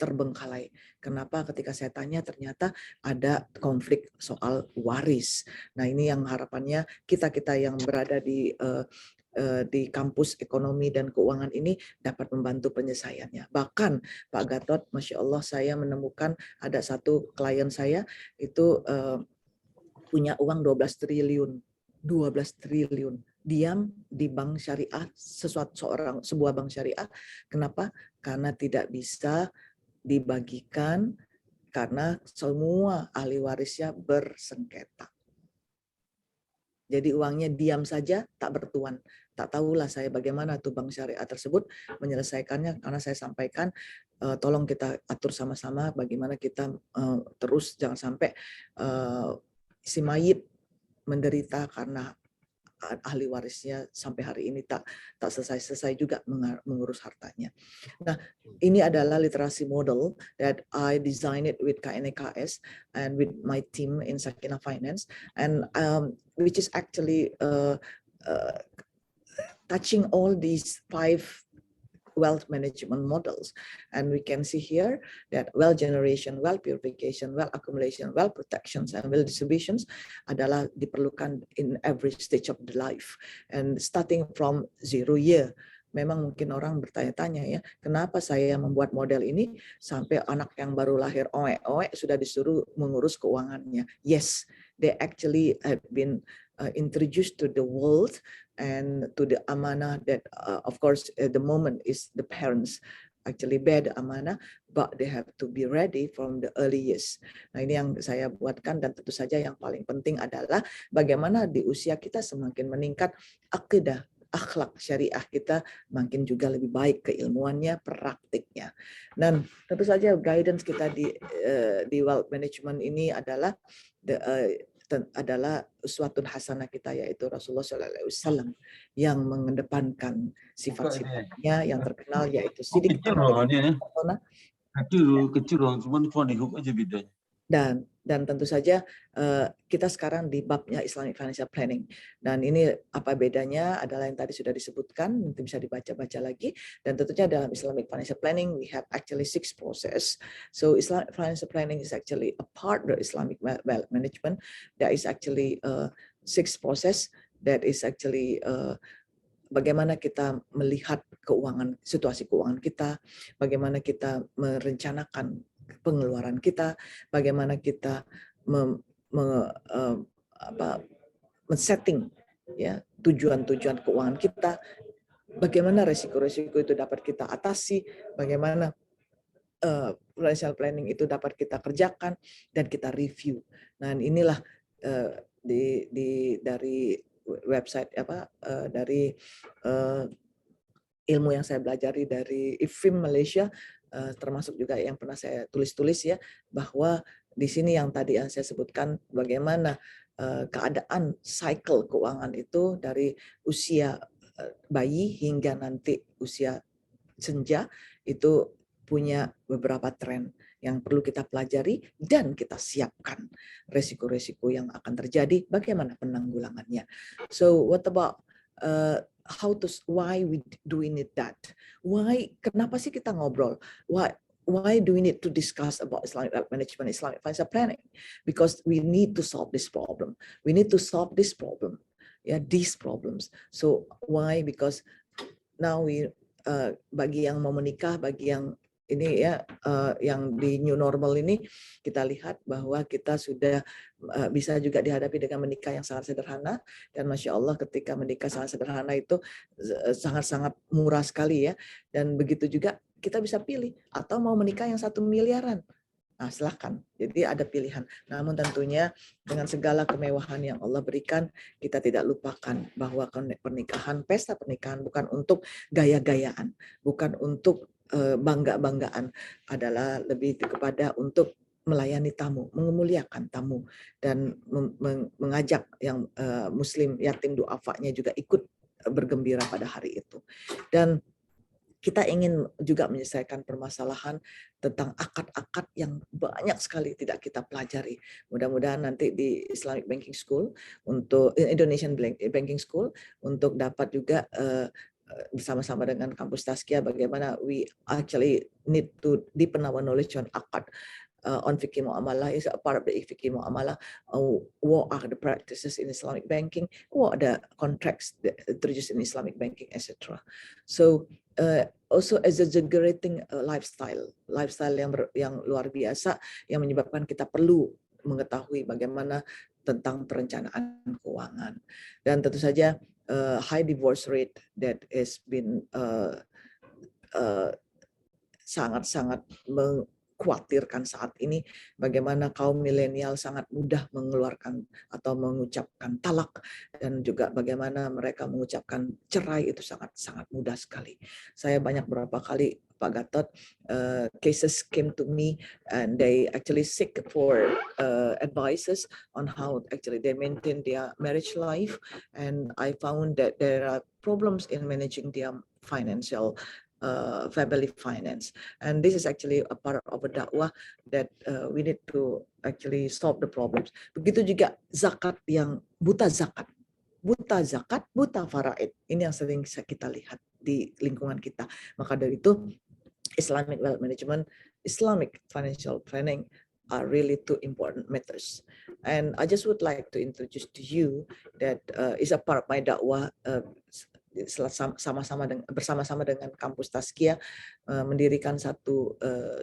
terbengkalai. Kenapa? Ketika saya tanya ternyata ada konflik soal waris. Nah ini yang harapannya kita yang berada di kampus ekonomi dan keuangan ini dapat membantu penyelesaiannya. Bahkan Pak Gatot, Masya Allah, saya menemukan ada satu klien saya itu punya uang 12 triliun. Diam di bank syariah, sebuah bank syariah. Kenapa? Karena tidak bisa dibagikan karena semua ahli warisnya bersengketa. Jadi uangnya diam saja, tak bertuan. Tak tahulah saya bagaimana tuh bank syariah tersebut menyelesaikannya, karena saya sampaikan tolong kita atur sama-sama bagaimana kita terus jangan sampai si mayit menderita karena ahli warisnya sampai hari ini tak selesai juga mengurus hartanya. Nah, ini adalah literasi model that I designed it with KNKS and with my team in Sakina Finance, and which is actually touching all these 5 wealth management models. And we can see here that wealth generation, wealth purification, wealth accumulation, wealth protections, and wealth distributions adalah diperlukan in every stage of the life. And starting from 0 year, memang mungkin orang bertanya-tanya ya, kenapa saya membuat model ini sampai anak yang baru lahir oek-oek sudah disuruh mengurus keuangannya. Yes, they actually have been introduced to the world and to the amanah that of course at the moment is the parents actually bear the amanah, but they have to be ready from the early years. Nah, ini yang saya buatkan, dan tentu saja yang paling penting adalah bagaimana di usia kita semakin meningkat akidah, akhlak syariah kita makin juga lebih baik keilmuannya, praktiknya. Dan tentu saja guidance kita di wealth management ini adalah adalah uswatun hasanah kita, yaitu Rasulullah SAW yang mengedepankan sifat-sifatnya yang terkenal, yaitu sidik dan tentu saja kita sekarang di babnya Islamic Financial Planning, dan ini apa bedanya adalah yang tadi sudah disebutkan, nanti bisa dibaca-baca lagi. Dan tentunya dalam Islamic Financial Planning we have actually 6 process. So Islamic Financial Planning is actually a part of Islamic Wealth Management. There is actually 6 process that is actually bagaimana kita melihat keuangan, situasi keuangan kita, bagaimana kita merencanakan pengeluaran kita, bagaimana kita men-setting ya tujuan-tujuan keuangan kita, bagaimana resiko-resiko itu dapat kita atasi, bagaimana financial planning itu dapat kita kerjakan dan kita review. Nah, inilah dari website dari ilmu yang saya pelajari dari IFIM Malaysia, termasuk juga yang pernah saya tulis-tulis ya, bahwa di sini yang tadi yang saya sebutkan bagaimana keadaan cycle keuangan itu dari usia bayi hingga nanti usia senja itu punya beberapa tren yang perlu kita pelajari dan kita siapkan resiko-resiko yang akan terjadi, bagaimana penanggulangannya. So what about why we doing it that? Why? Kenapa sih kita ngobrol? Why do we need to discuss about Islamic wealth management, Islamic financial planning? Because we need to solve this problem. We need to solve this problem. Yeah, these problems. So why? Because now we bagi yang mau menikah, bagi yang ini ya yang di new normal ini, kita lihat bahwa kita sudah bisa juga dihadapi dengan menikah yang sangat sederhana, dan Masya Allah ketika menikah sangat sederhana itu sangat-sangat murah sekali ya, dan begitu juga kita bisa pilih atau mau menikah yang 1 miliaran. Nah, silahkan. Jadi ada pilihan. Namun tentunya dengan segala kemewahan yang Allah berikan, kita tidak lupakan bahwa pernikahan, pesta pernikahan bukan untuk gaya-gayaan, bukan untuk bangga-banggaan, adalah lebih kepada untuk melayani tamu, memuliakan tamu, dan mengajak yang muslim yatim du'afanya juga ikut bergembira pada hari itu. Dan kita ingin juga menyelesaikan permasalahan tentang akad-akad yang banyak sekali tidak kita pelajari. Mudah-mudahan nanti di Islamic Banking School, untuk Indonesian Banking School, untuk dapat juga bersama-sama dengan kampus Tazkiyah bagaimana we actually need to deepen our knowledge on akad, on fikih muamalah is a part of the fikih muamalah. What are the practices in Islamic banking? What are the contracts that introduced in Islamic banking, etc. So also exaggerating lifestyle yang luar biasa yang menyebabkan kita perlu mengetahui bagaimana tentang perencanaan keuangan. Dan tentu saja high divorce rate that has been sangat-sangat mengkhawatirkan saat ini, bagaimana kaum milenial sangat mudah mengeluarkan atau mengucapkan talak, dan juga bagaimana mereka mengucapkan cerai itu sangat-sangat mudah sekali. Saya banyak berapa kali, Pak Gatot, cases came to me and they actually seek for advices on how actually they maintain their marriage life, and I found that there are problems in managing their financial family finance, and this is actually a part of a dakwah that we need to actually solve the problems. Begitu juga zakat yang buta zakat, buta faraid. Ini yang sering kita lihat di lingkungan kita. Maka dari itu Islamic wealth management, Islamic financial planning are really two important matters. And I just would like to introduce to you that is a part of my dakwah, bersama-sama dengan kampus Tazkiyah, mendirikan satu,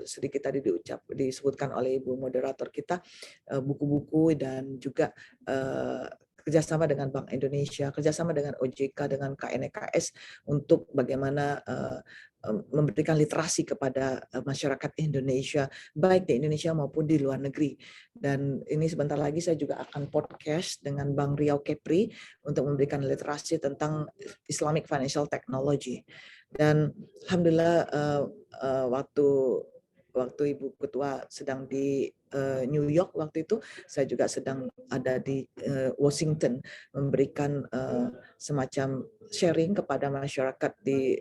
sedikit tadi disebutkan oleh Ibu moderator kita, buku-buku dan juga kerjasama dengan Bank Indonesia, kerjasama dengan OJK, dengan KNEKS untuk bagaimana memberikan literasi kepada masyarakat Indonesia, baik di Indonesia maupun di luar negeri. Dan ini sebentar lagi saya juga akan podcast dengan Bang Riau Kepri untuk memberikan literasi tentang Islamic Financial Technology. Dan alhamdulillah waktu Ibu Ketua sedang di New York waktu itu, saya juga sedang ada di Washington memberikan semacam sharing kepada masyarakat di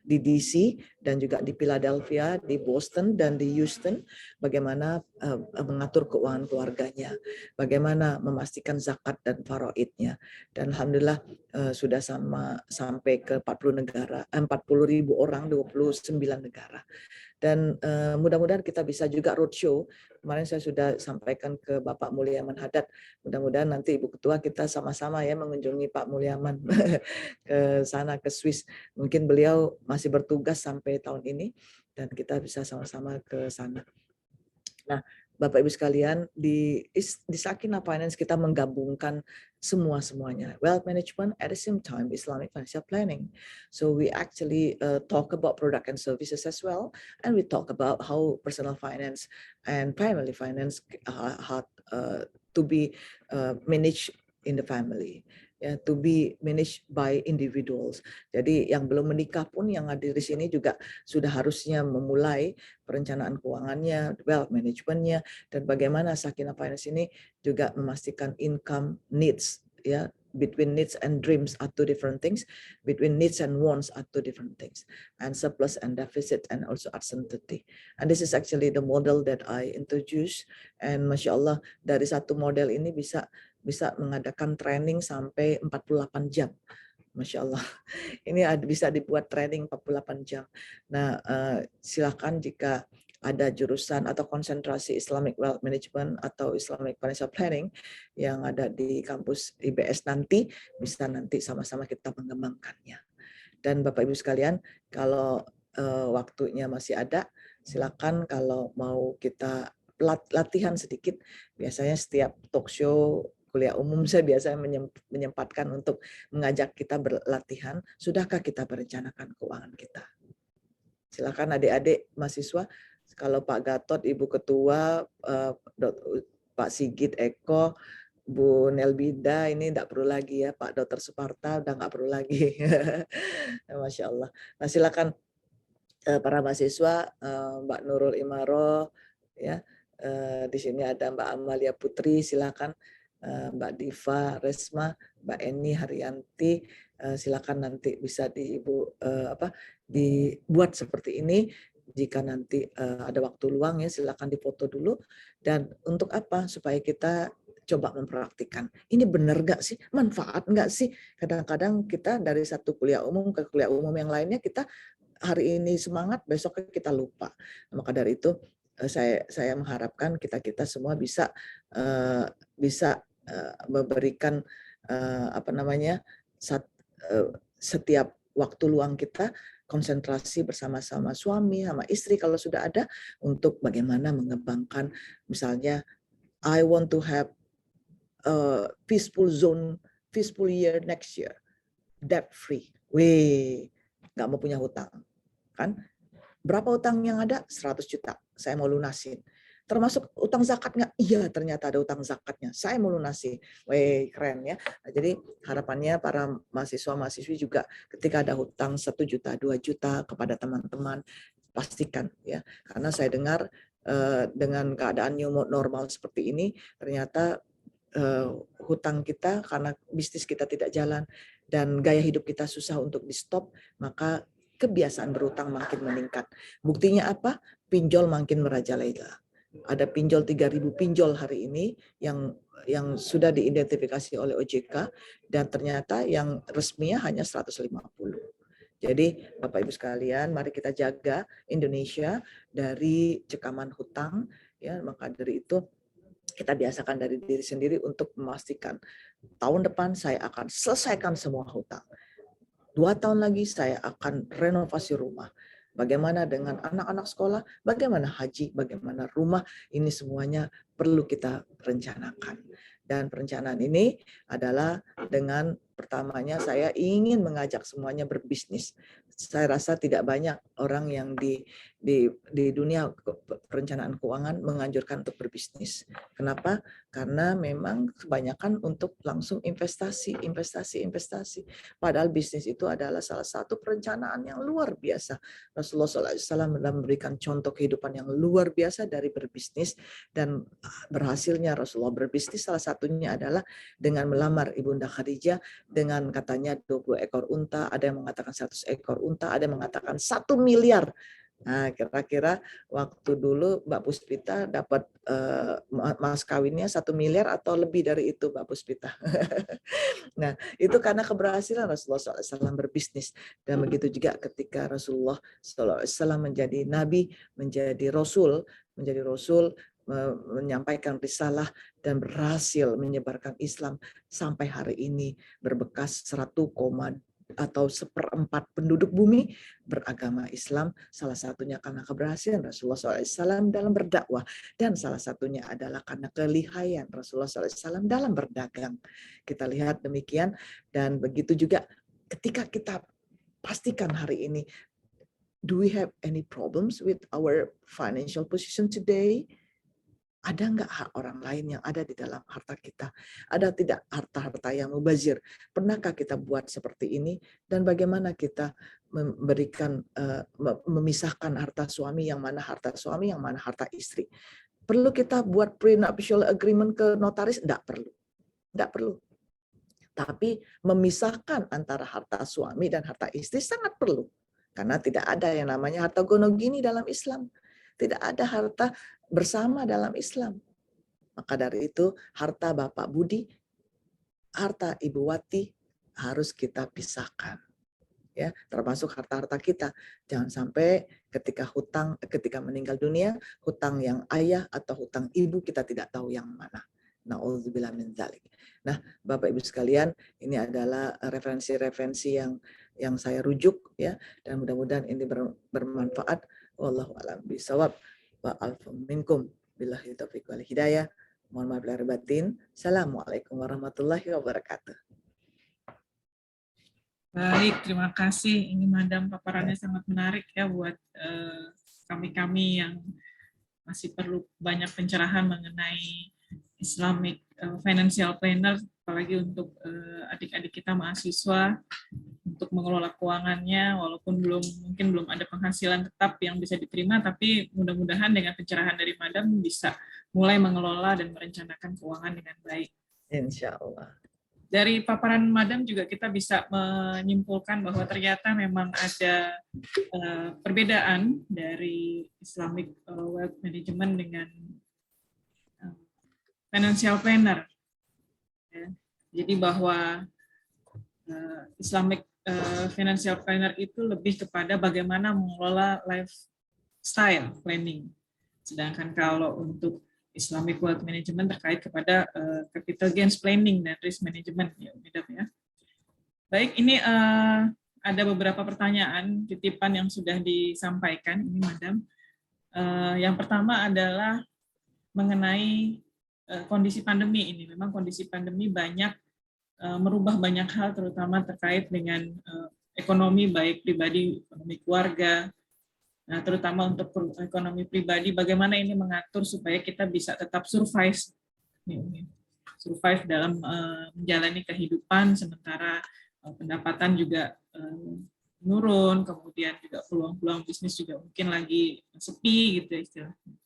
DC dan juga di Philadelphia, di Boston dan di Houston, bagaimana mengatur keuangan keluarganya, bagaimana memastikan zakat dan faraidnya. Dan alhamdulillah sudah sampai ke 40 ribu orang, 29 negara. Dan mudah-mudahan kita bisa juga roadshow. Kemarin saya sudah sampaikan ke Bapak Mulyaman Haddad, mudah-mudahan nanti Ibu Ketua kita sama-sama ya mengunjungi Pak Mulyaman ke sana, ke Swiss. Mungkin beliau masih bertugas sampai tahun ini dan kita bisa sama-sama ke sana. Nah, Bapak Ibu sekalian, di Sakinah Finance kita menggabungkan semuanya. Wealth management at the same time Islamic financial planning. So we actually talk about product and services as well, and we talk about how personal finance and family finance to be managed in the family. Ya, to be managed by individuals. Jadi yang belum menikah pun yang hadir di sini juga sudah harusnya memulai perencanaan keuangannya, wealth managementnya, dan bagaimana Sakinah Finance ini juga memastikan income needs, ya, between needs and dreams are two different things, between needs and wants are two different things, and surplus and deficit and also absentee. And this is actually the model that I introduce, and Masya Allah dari satu model ini bisa mengadakan training sampai 48 jam. Masya Allah, ini bisa dibuat training 48 jam. Nah, silakan jika ada jurusan atau konsentrasi Islamic Wealth Management atau Islamic Financial Planning yang ada di kampus IBS nanti, bisa nanti sama-sama kita mengembangkannya. Dan Bapak Ibu sekalian, kalau waktunya masih ada, silakan kalau mau kita latihan sedikit, biasanya setiap talk show kuliah umum saya biasanya menyempatkan untuk mengajak kita berlatihan. Sudahkah kita merencanakan keuangan kita? Silakan adik-adik mahasiswa, kalau Pak Gatot, Ibu Ketua, Pak Sigit Eko, Bu Nelbida, ini tidak perlu lagi ya, Pak Dr. Suparta udah nggak perlu lagi. Masya Allah. Nah, silakan para mahasiswa, Mbak Nurul Imaro, ya, di sini ada Mbak Amalia Putri, silakan. Mbak Diva Resma, Mbak Eni Haryanti, silakan nanti bisa dibuat seperti ini. Jika nanti ada waktu luang ya silakan difoto dulu. Dan untuk apa? Supaya kita coba mempraktikkan. Ini benar nggak sih? Manfaat nggak sih? Kadang-kadang kita dari satu kuliah umum ke kuliah umum yang lainnya kita hari ini semangat, besoknya kita lupa. Maka dari itu saya mengharapkan kita semua bisa memberikan setiap waktu luang kita konsentrasi bersama-sama suami sama istri kalau sudah ada untuk bagaimana mengembangkan, misalnya I want to have a peaceful zone, peaceful year next year, debt free. Nggak mau punya hutang kan, Berapa utang yang ada? 100 juta. Saya mau lunasin. Termasuk utang zakat nggak? Iya, ternyata ada utang zakatnya. Saya mau lunasi. Weh, keren ya. Nah, jadi harapannya para mahasiswa-mahasiswi juga ketika ada hutang 1 juta, 2 juta kepada teman-teman, pastikan ya. Karena saya dengar dengan keadaan new normal seperti ini, ternyata hutang kita karena bisnis kita tidak jalan dan gaya hidup kita susah untuk di stop, maka kebiasaan berutang makin meningkat. Buktinya apa? Pinjol makin merajalela. Ada pinjol 3.000 pinjol hari ini yang sudah diidentifikasi oleh OJK dan ternyata yang resminya hanya 150. Jadi Bapak Ibu sekalian, mari kita jaga Indonesia dari cekaman hutang ya. Maka dari itu kita biasakan dari diri sendiri untuk memastikan tahun depan saya akan selesaikan semua hutang. 2 tahun lagi saya akan renovasi rumah. Bagaimana dengan anak-anak sekolah, bagaimana haji, bagaimana rumah, ini semuanya perlu kita rencanakan. Dan perencanaan ini adalah dengan pertamanya saya ingin mengajak semuanya berbisnis. Saya rasa tidak banyak orang yang di dunia perencanaan keuangan menganjurkan untuk berbisnis. Kenapa? Karena memang kebanyakan untuk langsung investasi. Padahal bisnis itu adalah salah satu perencanaan yang luar biasa. Rasulullah SAW memberikan contoh kehidupan yang luar biasa dari berbisnis, dan berhasilnya Rasulullah berbisnis salah satunya adalah dengan melamar Ibunda Khadijah dengan katanya 20 ekor unta, ada yang mengatakan 100 ekor unta, ada yang mengatakan 1 miliar. Nah, kira-kira waktu dulu Mbak Puspita dapat mas kawinnya 1 miliar atau lebih dari itu, Mbak Puspita. Nah, itu karena keberhasilan Rasulullah SAW berbisnis. Dan begitu juga ketika Rasulullah SAW menjadi nabi, menjadi rasul, menyampaikan risalah dan berhasil menyebarkan Islam sampai hari ini berbekas 1,4 penduduk bumi beragama Islam, salah satunya karena keberhasilan Rasulullah SAW dalam berdakwah, dan salah satunya adalah karena kelihayan Rasulullah SAW dalam berdagang. Kita lihat demikian, dan begitu juga ketika kita pastikan hari ini, do we have any problems with our financial position today? Ada nggak orang lain yang ada di dalam harta kita? Ada tidak harta-harta yang mubazir? Pernahkah kita buat seperti ini? Dan bagaimana kita memberikan, memisahkan harta suami, yang mana harta suami, yang mana harta istri? Perlu kita buat prenuptial agreement ke notaris? Enggak perlu. Tapi memisahkan antara harta suami dan harta istri sangat perlu. Karena tidak ada yang namanya harta gonogini dalam Islam. Tidak ada harta bersama dalam Islam. Maka dari itu harta Bapak Budi, harta Ibu Wati harus kita pisahkan. Ya, termasuk harta-harta kita. Jangan sampai ketika meninggal dunia, hutang yang ayah atau hutang ibu kita tidak tahu yang mana. Na'udzubillah min dzalik. Nah, Bapak Ibu sekalian, ini adalah referensi-referensi yang saya rujuk ya, dan mudah-mudahan ini bermanfaat. Wallahu a'lam bishawab. Wa alfu minkum billahi taufiq wal hidayah. Mohon maaf lahir batin. Assalamualaikum warahmatullahi wabarakatuh. Baik, terima kasih. Ini Madam paparannya sangat menarik ya buat kami-kami yang masih perlu banyak pencerahan mengenai Islamic Financial Planner, apalagi untuk adik-adik kita mahasiswa untuk mengelola keuangannya, walaupun mungkin belum ada penghasilan tetap yang bisa diterima, tapi mudah-mudahan dengan pencerahan dari Madam bisa mulai mengelola dan merencanakan keuangan dengan baik. Insya Allah. Dari paparan Madam juga kita bisa menyimpulkan bahwa ternyata memang ada perbedaan dari Islamic Wealth Management dengan Financial Planner. Ya. Jadi bahwa Islamic Financial Planner itu lebih kepada bagaimana mengelola lifestyle planning. Sedangkan kalau untuk Islamic Wealth Management terkait kepada capital gains planning dan risk management ya, Madam ya. Baik, ini ada beberapa pertanyaan titipan yang sudah disampaikan ini Madam. Yang pertama adalah mengenai kondisi pandemi ini. Memang kondisi pandemi banyak merubah banyak hal, terutama terkait dengan ekonomi baik pribadi, ekonomi keluarga, Nah, terutama untuk ekonomi pribadi, bagaimana ini mengatur supaya kita bisa tetap survive dalam menjalani kehidupan, sementara pendapatan juga menurun, kemudian juga peluang-peluang bisnis juga mungkin lagi sepi gitu istilahnya.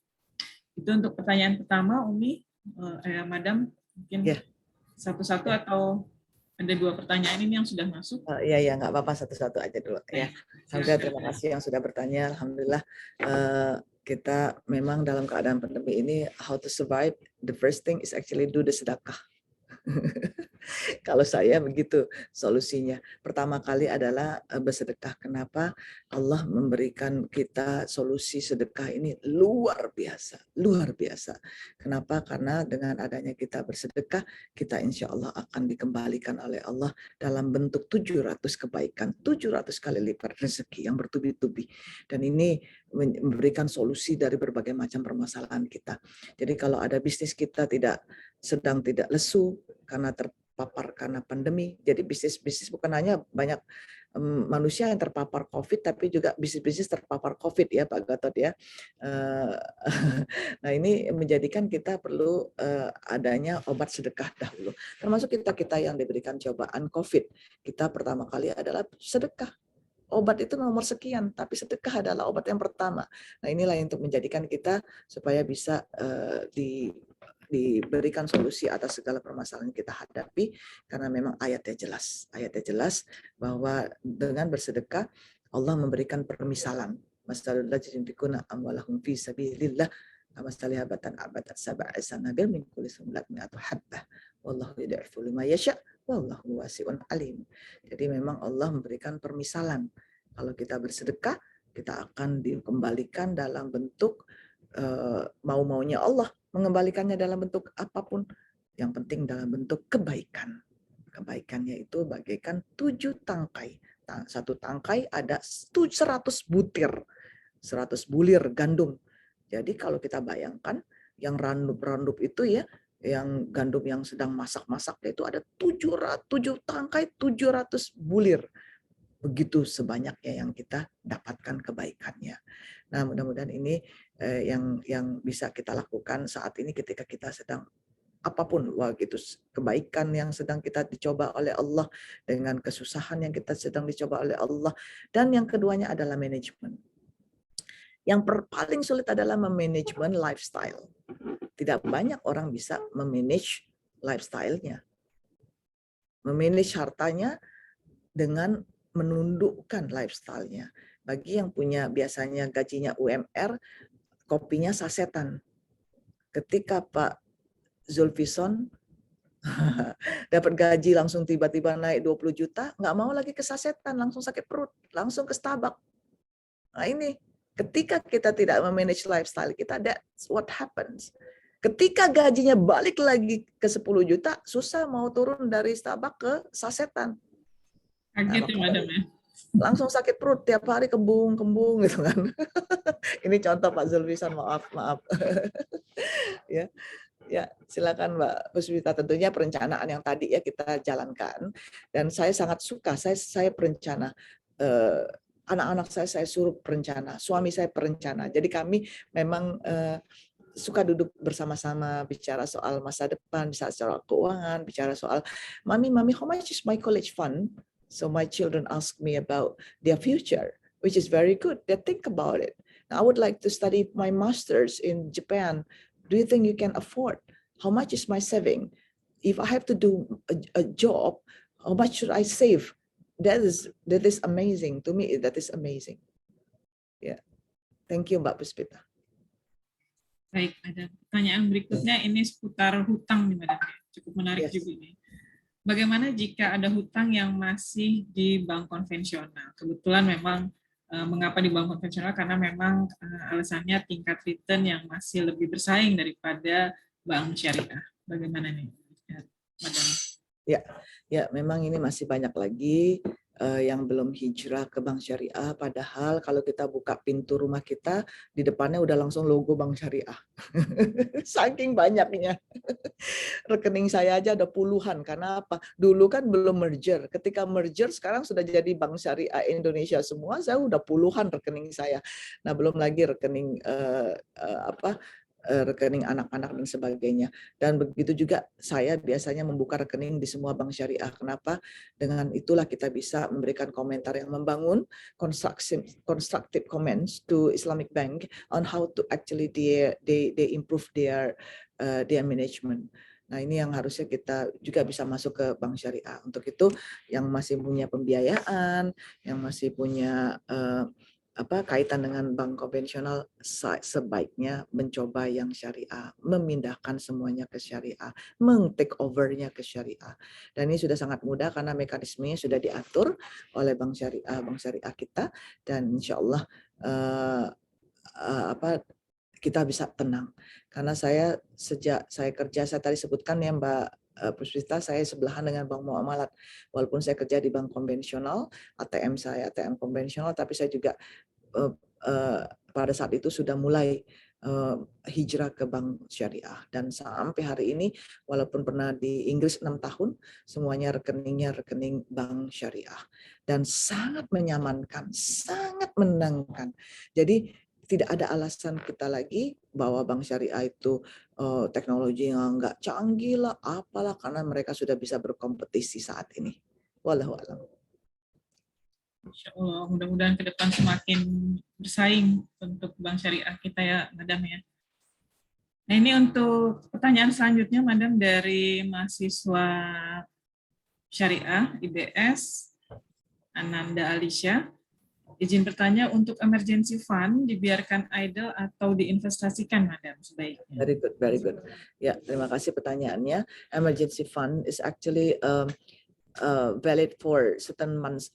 Itu untuk pertanyaan pertama, Umi, Madam, mungkin satu-satu atau ada 2 pertanyaan ini yang sudah masuk? Iya, nggak apa-apa, satu-satu aja dulu ya. Alhamdulillah, terima kasih yang sudah bertanya. Alhamdulillah kita memang dalam keadaan pandemi ini, how to survive, the first thing is actually do the sedekah. Kalau saya begitu solusinya. Pertama kali adalah bersedekah. Kenapa? Allah memberikan kita solusi sedekah ini luar biasa, luar biasa. Kenapa? Karena dengan adanya kita bersedekah, kita insya Allah akan dikembalikan oleh Allah dalam bentuk 700 kebaikan, 700 kali lipat rezeki yang bertubi-tubi. Dan ini memberikan solusi dari berbagai macam permasalahan kita. Jadi kalau ada bisnis kita sedang tidak lesu karena terpapar karena pandemi. Jadi bisnis bukan hanya banyak manusia yang terpapar COVID, tapi juga bisnis terpapar COVID ya Pak Gatot ya. Nah ini menjadikan kita perlu adanya obat sedekah dahulu. Termasuk kita yang diberikan cobaan COVID. Kita pertama kali adalah sedekah. Obat itu nomor sekian, tapi sedekah adalah obat yang pertama. Nah inilah yang untuk menjadikan kita supaya bisa diberikan solusi atas segala permasalahan yang kita hadapi, karena memang ayatnya jelas bahwa dengan bersedekah Allah memberikan permisalan. Masalul ladzina yunfiquna amwalahum fi sabilillah kamathali habatin ambatat sab'a sanabil min kulli sunbulatin mi'atu habbah wallahu yud'ifu liman yasha' wallahu wasi'un alim. Jadi memang Allah memberikan permisalan. Kalau kita bersedekah, kita akan dikembalikan dalam bentuk mau-maunya Allah, mengembalikannya dalam bentuk apapun. Yang penting dalam bentuk kebaikan. Kebaikannya itu bagaikan 7 tangkai. Satu tangkai ada 100 butir, 100 bulir gandum. Jadi kalau kita bayangkan yang randup itu ya, yang gandum yang sedang masak-masak itu ada 7 tangkai, 700 bulir. Begitu sebanyaknya yang kita dapatkan kebaikannya. Nah, mudah-mudahan ini yang bisa kita lakukan saat ini ketika kita sedang apapun, gitu, kebaikan yang sedang kita dicoba oleh Allah, dengan kesusahan yang kita sedang dicoba oleh Allah. Dan yang keduanya adalah manajemen. Yang paling sulit adalah memanajemen lifestyle. Tidak banyak orang bisa memanage lifestyle-nya. Memanage hartanya dengan menundukkan lifestyle-nya. Bagi yang punya biasanya gajinya UMR, kopinya sasetan. Ketika Pak Zulfison dapat gaji langsung tiba-tiba naik 20 juta, nggak mau lagi ke sasetan, langsung sakit perut, langsung ke Starbucks. Nah ini, ketika kita tidak memanage lifestyle kita, that's what happens. Ketika gajinya balik lagi ke 10 juta, susah mau turun dari Starbucks ke sasetan. Kaget ya Madam ya. Langsung sakit perut, tiap hari kembung gitu kan. Ini contoh Pak Zulfison, maaf. Ya, silakan Mbak Puspita. Tentunya perencanaan yang tadi ya kita jalankan, dan saya sangat suka. Saya perencana. Anak-anak saya suruh perencana, suami saya perencana. Jadi kami memang suka duduk bersama-sama, bicara soal masa depan, bicara soal keuangan, bicara soal mami, how much is my college fund? So my children ask me about their future, which is very good. They think about it. Now, I would like to study my master's in Japan. Do you think you can afford? How much is my saving? If I have to do a job, how much should I save? That is amazing. To me, that is amazing. Yeah. Thank you, Mbak Puspita. Baik, ada pertanyaan berikutnya, ini seputar hutang nih Madam. Cukup menarik juga ini. Bagaimana jika ada hutang yang masih di bank konvensional? Kebetulan memang mengapa di bank konvensional? Karena memang alasannya tingkat return yang masih lebih bersaing daripada bank syariah. Bagaimana nih, Madam? Ya, memang ini masih banyak lagi yang belum hijrah ke bank syariah, padahal kalau kita buka pintu rumah kita, di depannya udah langsung logo bank syariah. Saking banyaknya. Rekening saya aja ada puluhan, karena apa? Dulu kan belum merger. Ketika merger sekarang sudah jadi bank syariah Indonesia semua, saya udah puluhan rekening saya. Nah, belum lagi rekening rekening anak-anak dan sebagainya. Dan begitu juga saya biasanya membuka rekening di semua bank syariah. Kenapa? Dengan itulah kita bisa memberikan komentar yang membangun, constructive comments to Islamic Bank on how to actually they improve their management. Nah, ini yang harusnya kita juga bisa masuk ke bank syariah. Untuk itu yang masih punya pembiayaan, yang masih punya kaitan dengan bank konvensional, sebaiknya mencoba yang syariah, memindahkan semuanya ke syariah, meng-take over-nya ke syariah. Dan ini sudah sangat mudah karena mekanismenya sudah diatur oleh bank syariah kita, dan insya Allah kita bisa tenang. Karena saya sejak saya kerja, saya tadi sebutkan ya Mbak Puspita, saya sebelahan dengan bank muamalat. Walaupun saya kerja di bank konvensional, ATM saya ATM konvensional, tapi saya juga pada saat itu sudah mulai hijrah ke bank syariah. Dan sampai hari ini, walaupun pernah di Inggris 6 tahun, semuanya rekeningnya rekening bank syariah. Dan sangat menyamankan, sangat menenangkan. Jadi tidak ada alasan kita lagi bahwa bank syariah itu teknologi yang nggak canggih lah, apalah, karena mereka sudah bisa berkompetisi saat ini. Wallahu a'lam. Insya Allah, mudah-mudahan ke depan semakin bersaing untuk bank syariah kita ya, Madam ya. Nah, ini untuk pertanyaan selanjutnya, Madam, dari mahasiswa syariah IBS, Ananda Alisha. Izin bertanya, untuk emergency fund dibiarkan idle atau diinvestasikan, Madam, sebaiknya? Very good, very good. Ya, terima kasih pertanyaannya. Emergency fund is actually valid for certain months,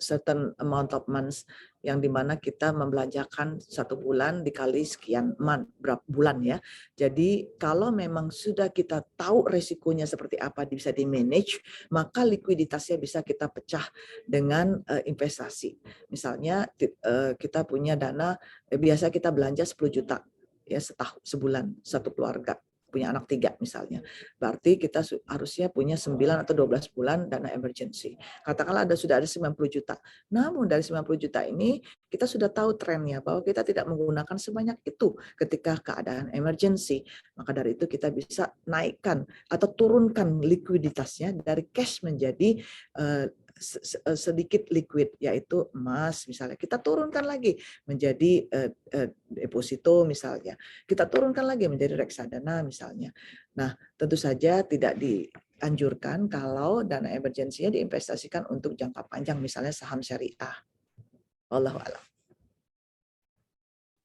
certain amount of months, yang dimana kita membelanjakan 1 bulan dikali sekian berapa bulan ya. Jadi kalau memang sudah kita tahu resikonya seperti apa bisa di manage, maka likuiditasnya bisa kita pecah dengan investasi. Misalnya kita punya dana, biasa kita belanja 10 juta ya sebulan, satu keluarga punya anak 3 misalnya. Berarti kita harusnya punya 9 atau 12 bulan dana emergency. Katakanlah sudah ada 90 juta. Namun dari 90 juta ini kita sudah tahu trennya bahwa kita tidak menggunakan sebanyak itu ketika keadaan emergency. Maka dari itu kita bisa naikkan atau turunkan likuiditasnya dari cash menjadi sedikit liquid, yaitu emas misalnya. Kita turunkan lagi menjadi deposito misalnya. Kita turunkan lagi menjadi reksadana misalnya. Nah, tentu saja tidak dianjurkan kalau dana emergensinya diinvestasikan untuk jangka panjang, misalnya saham syariah. Wallahu a'lam.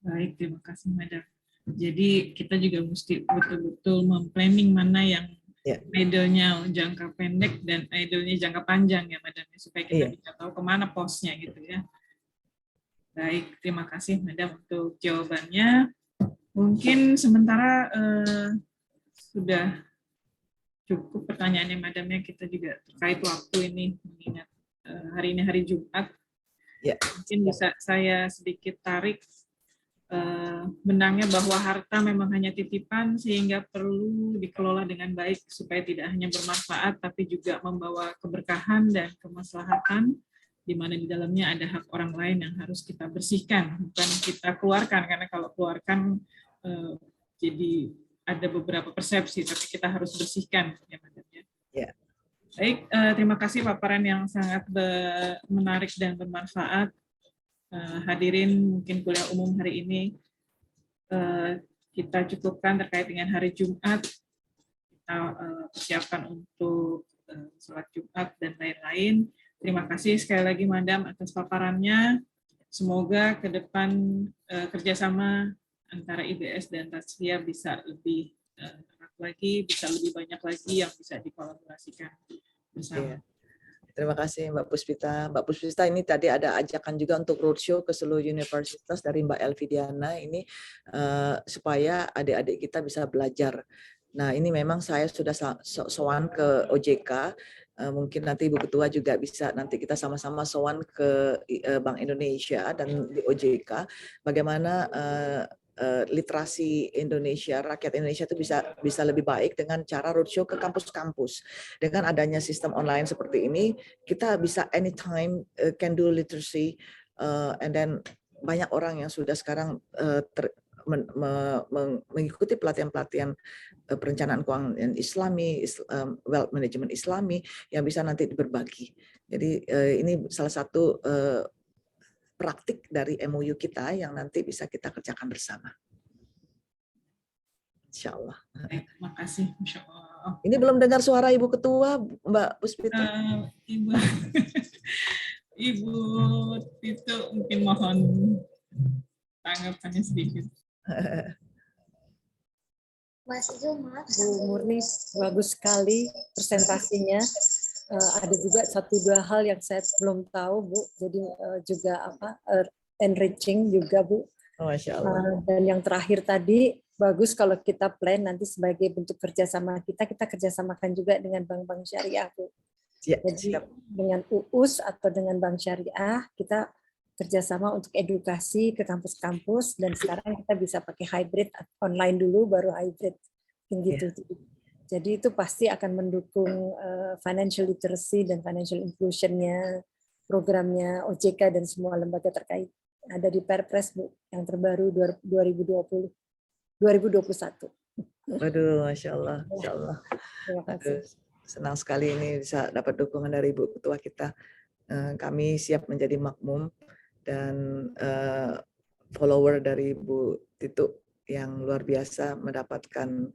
Baik, terima kasih, Madam. Jadi kita juga mesti betul-betul memplanning mana yang idle-nya jangka pendek dan idle-nya jangka panjang ya, Madam, supaya kita bisa tahu kemana posnya gitu ya. Baik, terima kasih, Madam, untuk jawabannya. Mungkin sementara sudah cukup pertanyaannya, Madamnya. Kita juga terkait waktu ini, mengingat hari ini hari Jumat. Mungkin bisa saya sedikit tarik benangnya bahwa harta memang hanya titipan, sehingga perlu dikelola dengan baik supaya tidak hanya bermanfaat tapi juga membawa keberkahan dan kemaslahatan, di mana di dalamnya ada hak orang lain yang harus kita bersihkan, bukan kita keluarkan, karena kalau keluarkan jadi ada beberapa persepsi, tapi kita harus bersihkan ya, Madam ya. Baik, terima kasih paparan yang sangat menarik dan bermanfaat. Hadirin, mungkin kuliah umum hari ini kita cukupkan terkait dengan hari Jumat. Kita persiapkan untuk sholat Jumat dan lain-lain. Terima kasih sekali lagi, Madam, atas paparannya. Semoga ke depan kerjasama antara IBS dan Tasfiyah bisa lebih erat lagi, bisa lebih banyak lagi yang bisa dikolaborasikan bersama. Terima kasih Mbak Puspita. Mbak Puspita, ini tadi ada ajakan juga untuk roadshow ke seluruh universitas dari Mbak Elvidiana ini supaya adik-adik kita bisa belajar. Nah, ini memang saya sudah sowan ke OJK mungkin nanti Ibu Ketua juga bisa nanti kita sama-sama sowan ke Bank Indonesia dan di OJK bagaimana literasi Indonesia, rakyat Indonesia itu bisa lebih baik dengan cara roadshow ke kampus-kampus. Dengan adanya sistem online seperti ini, kita bisa anytime can do literacy, and then banyak orang yang sudah sekarang mengikuti pelatihan-pelatihan perencanaan keuangan Islami, wealth management Islami yang bisa nanti berbagi. Jadi ini salah satu praktik dari MOU kita yang nanti bisa kita kerjakan bersama. Insya Allah. Terima kasih. Masya Allah. Ini belum dengar suara Ibu Ketua, Mbak Puspita. Ibu itu mungkin mohon tanggapannya sedikit. Bu Murni, bagus sekali presentasinya. Ada juga 1-2 hal yang saya belum tahu, Bu. Jadi juga enriching juga, Bu. Oh, Masya Allah. Dan yang terakhir tadi, bagus kalau kita plan nanti sebagai bentuk kerjasama kita kerjasamakan juga dengan bank-bank syariah, Bu. Ya, Jadi siap. dengan UUS atau dengan bank syariah, kita kerjasama untuk edukasi ke kampus-kampus, dan sekarang kita bisa pakai hybrid, online dulu baru hybrid gitu. Jadi itu pasti akan mendukung financial literacy dan financial inclusion-nya, programnya OJK dan semua lembaga terkait. Ada di Perpres, Bu, yang terbaru 2021. Waduh, Masya Allah. Masya Allah. Terima kasih. Senang sekali ini bisa dapat dukungan dari Ibu Ketua kita. Kami siap menjadi makmum dan follower dari Bu Titu yang luar biasa, mendapatkan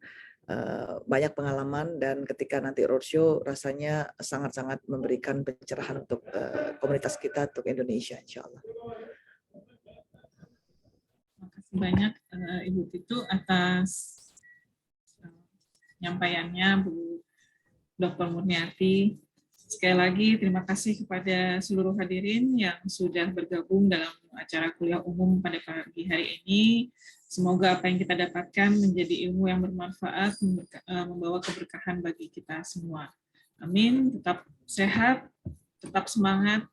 banyak pengalaman, dan ketika nanti roadshow rasanya sangat-sangat memberikan pencerahan untuk komunitas kita, untuk Indonesia, insya Allah. Terima kasih banyak Ibu Titu atas penyampaiannya, Bu Dr. Murniati. Sekali lagi terima kasih kepada seluruh hadirin yang sudah bergabung dalam acara kuliah umum pada pagi hari ini. Semoga apa yang kita dapatkan menjadi ilmu yang bermanfaat, membawa keberkahan bagi kita semua. Amin. Tetap sehat, tetap semangat.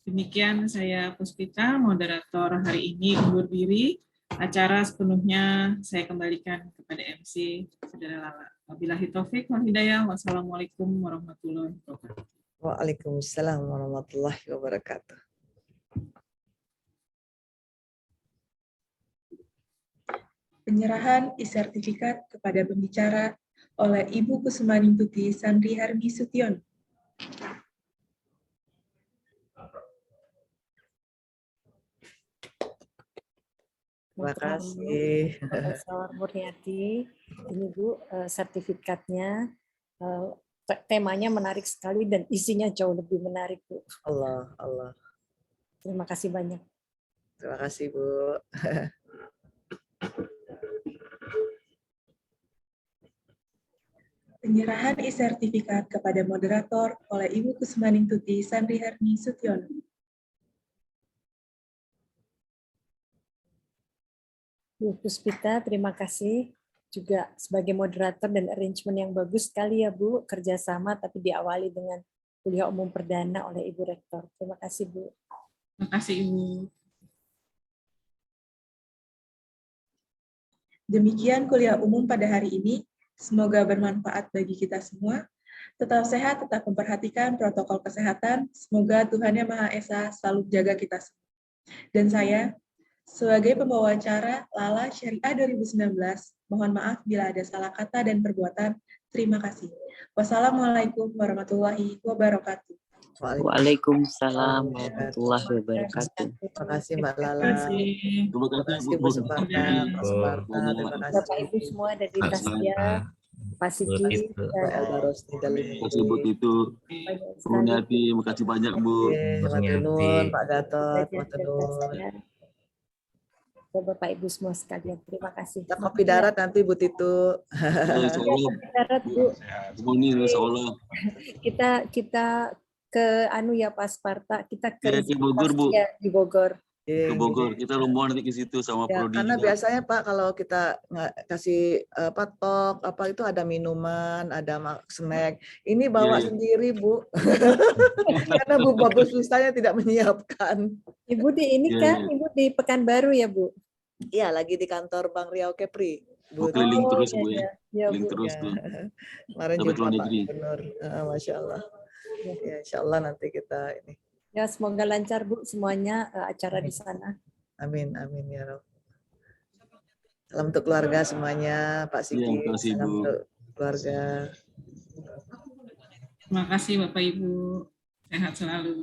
Demikian saya Puspita, moderator hari ini undur diri. Acara sepenuhnya saya kembalikan kepada MC Saudara Lala. Wabillahi taufik wal hidayah. Wassalamualaikum warahmatullahi wabarakatuh. Waalaikumsalam warahmatullahi wabarakatuh. Penyerahan e-sertifikat kepada pembicara oleh Ibu Kusmaningtuti Sandri Harmi Sution. Terima kasih. Profesor Murniati, ini Bu sertifikatnya, temanya menarik sekali dan isinya jauh lebih menarik, Bu. Allah. Terima kasih banyak. Terima kasih, Bu. Penyerahan e-sertifikat kepada moderator oleh Ibu Kusmaningtuti Sandri Harmi Sution. Bu Puspita, terima kasih juga sebagai moderator dan arrangement yang bagus sekali ya Bu, kerjasama tapi diawali dengan kuliah umum perdana oleh Ibu Rektor. Terima kasih Bu. Terima kasih Ibu. Demikian kuliah umum pada hari ini. Semoga bermanfaat bagi kita semua. Tetap sehat, tetap memperhatikan protokol kesehatan. Semoga Tuhan Yang Maha Esa selalu jaga kita semua. Dan saya, sebagai pembawa acara Lala Syariah 2019, mohon maaf bila ada salah kata dan perbuatan. Terima kasih. Wassalamualaikum warahmatullahi wabarakatuh. Waalaikumsalam warahmatullahi wabarakatuh. Terima kasih Mbak Lala. Terima kasih. Terima kasih Bu Suparta, Pak Suparta. Terima kasih Bapak Ibu semua dari Tasya, Pak Siki, Pak Elda Rosni Dalim. Terima kasih Bu Titu, Bu Murniati, terima kasih banyak Bu. Matunun, Pak Gatot, matunun. Bapak Ibu semua sekalian, terima kasih. Kita kopi darat nanti Bu Titu. Insya Allah. Darat Bu. Semua ini Insya Allah. Kita ke anu ya Pak Sparta, kita ke Di Bogor Bu. di Bogor. ke Bogor. Kita rombongan nanti ke situ sama Ya, Prodi karena juga. biasanya Pak kalau kita nggak kasih patok apa itu ada minuman, ada snack. Ini bawa Iya. sendiri Bu, karena Bu Babus Pustanya tidak menyiapkan. Ibu di ini Iya, kan, iya. Ibu di Pekanbaru ya Bu? Iya, lagi di kantor Bank Riau Kepri. Mau Bu. keliling terus, ya, Bu, ya. ya, Keliling Bu. terus Ya. tuh. Kemarin Sampai ke jumpa luar Pak negeri. Gubernur. Masya Allah. Ya, Insya Allah nanti kita ini. Ya, semoga lancar Bu semuanya acara di sana. Amin, amin ya Rob. Salam untuk keluarga semuanya, Pak Iya, Siki. terima kasih, Salam Bu. untuk keluarga. Terima kasih Bapak Ibu. Sehat selalu.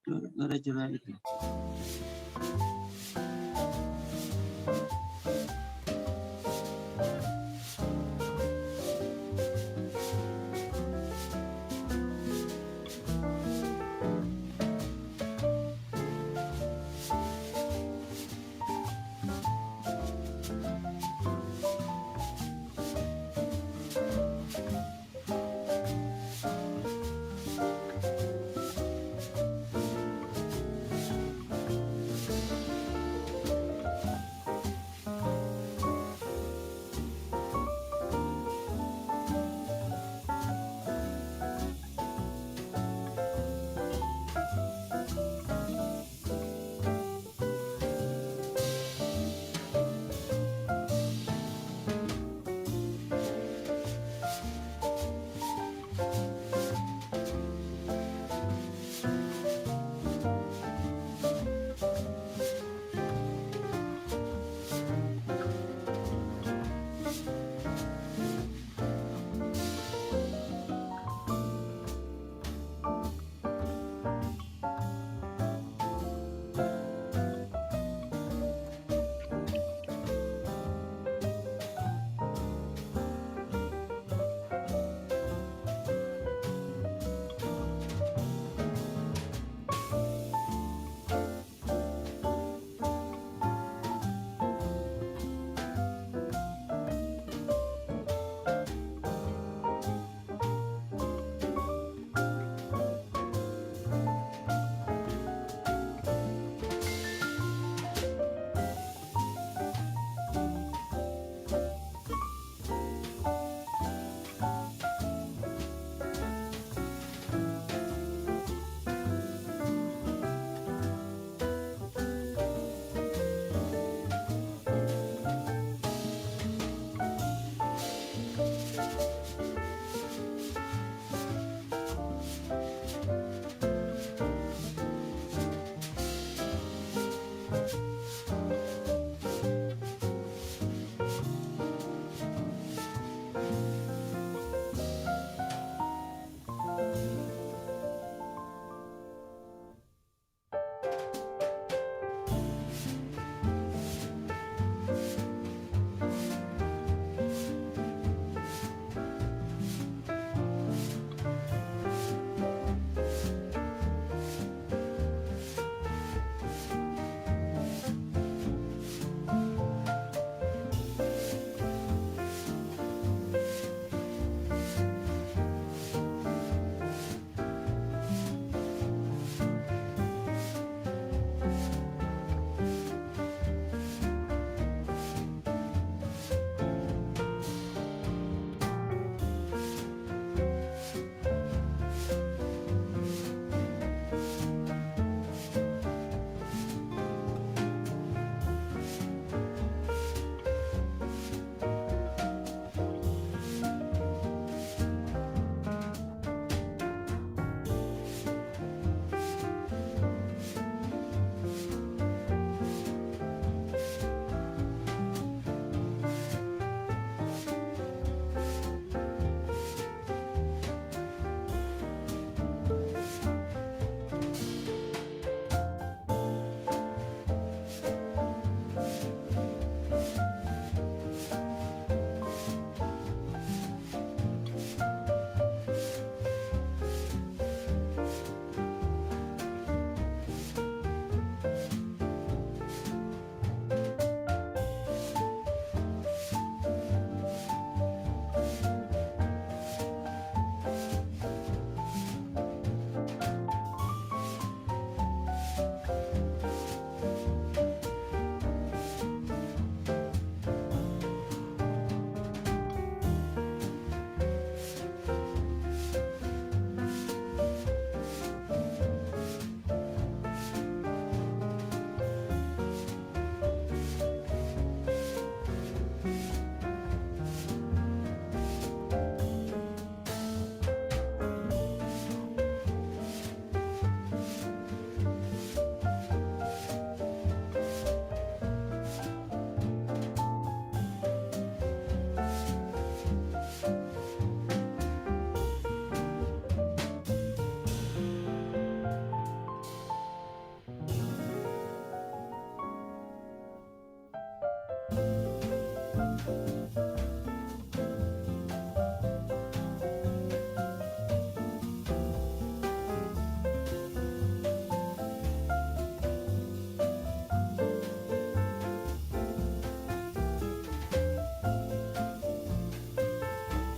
Nggak ada acara itu.